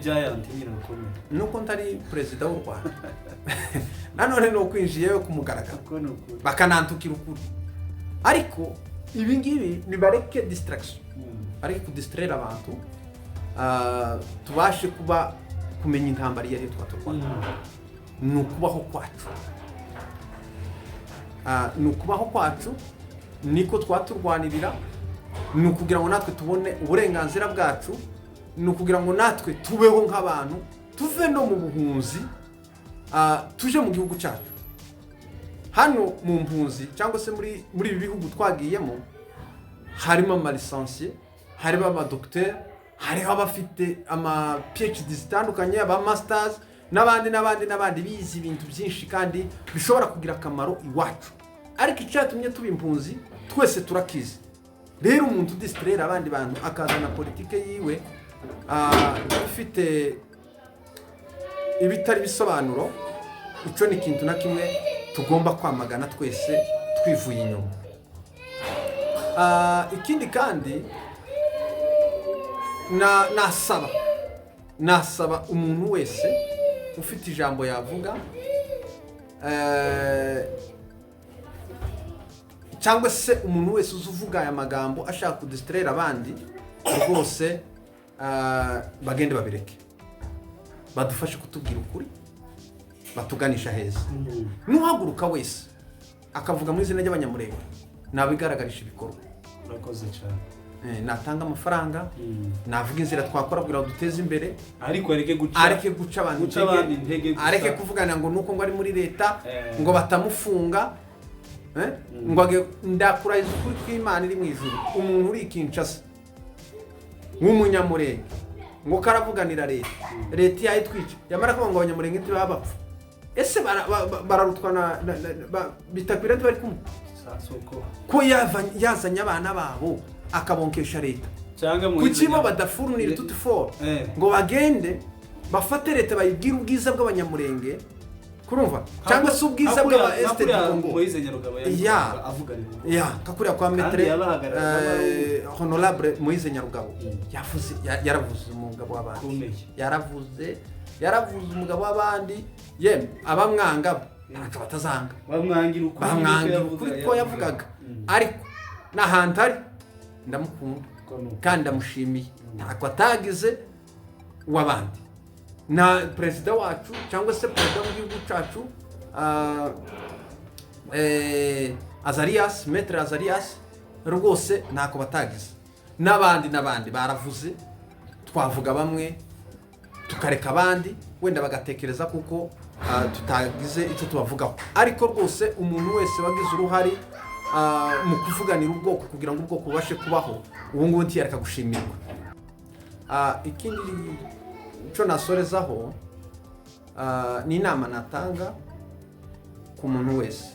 B: giant nyine bakomeye
A: nuko ntari president w'u Rwanda nanone no kwinjiyeyo kumugaragara bakanantukira ukuri ariko ibi ngibi nibareke distraction ariko kudistraire abantu tubashe kuba kumenya intambara yari twaturwana nukubaho kwacu niko twaturwanirira nukugira ngo natwe tubone uburenganzira bwacu nukugira ngo natwe tubeho nk'abantu tuve no mu buhunzi tuje mu gihugu cyacu hano mu mpunzi cyangwa se muri ibi bihugu twagiyemo harimo ama licencié harimo aba docteur hariho abafite ama PhD zitandukanye aba masters n'abandi bizi ibintu byinshi kandi bishobora kugira akamaro iwacu ariko icyatumye tuba impunzi twese turakizi rero umuntu distraire abandi bantu akazana politike yiwe ifite ibitari bisobanuro ico ni kintu na kimwe tugomba kwamagana twese twivuye inyuma ikindi kandi nasaba umuntu wese ufite ijambo yavuga cyangwa se umuntu wese uzuvuga aya magambo ashaka kudistraire abandi rwose bagende babireke badufashe kutubwira ukuri batuganisha heza nuhaguruka wese akavuga mu izina ry'abanyamulenge nabigaragarisha ibikorwa
B: urakoze cyane
A: natanga amafaranga navuga inzira twakora kugira ngo duteze imbere
B: ariko
A: areke guca abantu intege areke kuvugana ngo nuko ngo ari muri leta ngo batamufunga ngo ndakurahiza ukuri kw'Imana iri mu ijuru umuntu uri Kinshasa w'umunyamulenge ngo karavuganira leta yayitwica yamara kuvuga ngo abanyamulenge ntibabapfa ese bararutwa bitakwira ntibari kumwe ko yazanye abana babo akabonkesha leta kuki bo badafurunira tuti for ngo bagende bafate leta bayibwira ubwiza bw'abanyamulenge kurumva cyangwa se ubwiza bwa este Congo kakuriya kwa metre honorable Moise Nyarugabo yaravuze umugabo w'abandi yaravuze umugabo w'abandi yemwe abamwanga ntacyo batazanga
C: bamwangira
A: ukuri ko yavugaga ariko n'ahantu ari ndamukunda kandi ndamushimiye ntako atagize w'abandi na perezida wacu cyangwa se perezida w'igihugu cyacu Azarias Maître Azarias rwose ntako batagize n'abandi baravuze twavuga bamwe tukareka abandi wenda bagatekereza kuko tutagize icyo tubavugaho ariko rwose umuntu wese wagize uruhari mu kuvuganira ubwoko kugira ngo ubwoko bubashe kubaho ubu ngubu ntiyareka gushimirwa ikindi icyo nasorezaho ni inama natanga ku muntu wese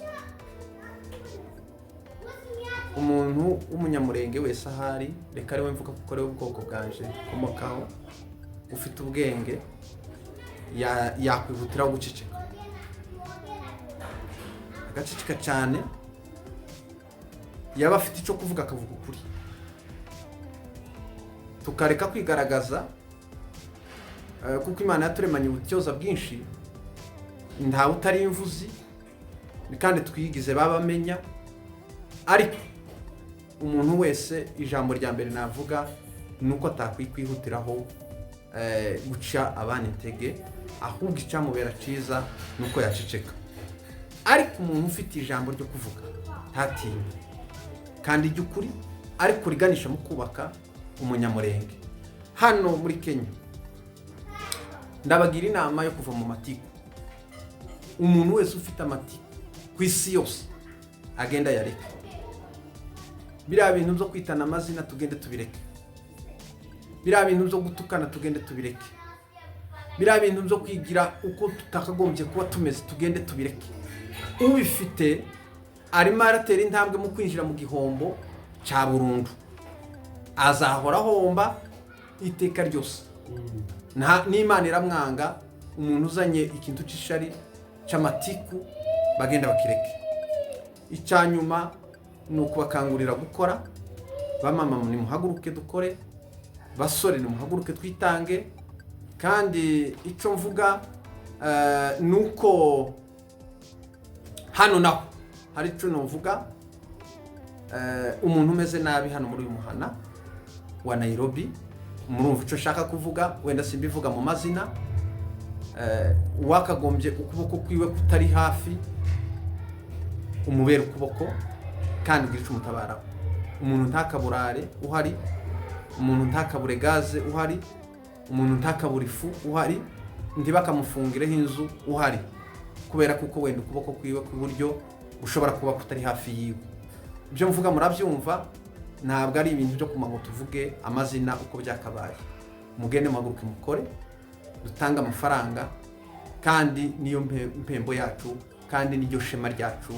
A: umuntu w'umunyamulenge wese ahari reka ariwe mvuga kuko ariwe ubwoko bwanje komokaho ufite ubwenge yakwihutira guceceka agaceceka cyane, yaba afite icyo kuvuga akavuga ukuri, tukareka kwigaragaza kuko Imana yaturemanye ubutyoza bwinshi, ntawe utari imvuzi kandi twigize babamenya. Ariko umuntu wese ijambo rya mbere navuga nuko atakwikwihutiraho guca abana intege, ahubwo icyamubera cyiza nuko yaceceka. Ariko umuntu ufite ijambo ryo kuvuga ntatinye kandi ry'ukuri, ariko riganisha mu kubaka umunyamulenge. Hano muri Kenya ndabagira inama yo kuva mu matiku. Umuntu wese ufite amatiku ku isi yose agenda yareka. Biriya bintu byo kwitana amazina tugende tubireke, biriya bintu byo gutukana tugende tubireke, biriya bintu byo kwigira uko tutakagombye kuba tumeze tugende tubireke. Ubifite arimo aratera intambwe mu kwinjira mu gihombo cya burundu, azahora ahomba iteka ryose. N'Imana iramwanga umuntu uzanye ikintu cy'ishari cy'amatiku, bagenda bakireke. Icyanyuma ni ukubakangurira gukora. Bamama nimuhaguruke dukore, basore nimuhaguruke twitange. Kandi icyo mvuga nuko hano naho hari icyo navuga, umuntu umeze nabi hano muri uyu muhana wa Nairobi, murumva icyo shaka kuvuga, wenda simbivuga mu mazina, wakagombye ukuboko kwiwe kutari hafi, umubera ukuboko kandi ugice umutabaraho. Umuntu ntakaburare uhari, umuntu ntakabure gaze uhari, umuntu ntakabure ifu uhari, ntibakamufungireho inzu uhari, kubera kuko wenda ukuboko kwiwe kw'iburyo ushobora kuba kutari hafi yiwe. Ibyo mvuga murabyumva, ntabwo ari ibintu byo kumango tuvuge amazina uko byakabaye. Mugende muhaguruke mukore, dutanga amafaranga, kandi niyo mpembo yacu, kandi niryo shema ryacu.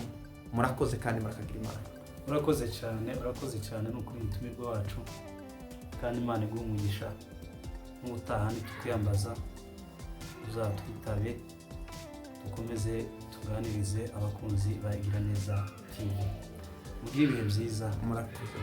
A: Murakoze kandi murakagira Imana.
B: Urakoze cyane nuko umutumirwa wacu, kandi Imana iguhe umugisha. N'ubutaha nitwiyambaza uzatwitabe, dukomeze tuganirize abakunzi ba Igiraneza TV. Mugire ibihe byiza.
A: Murakoze.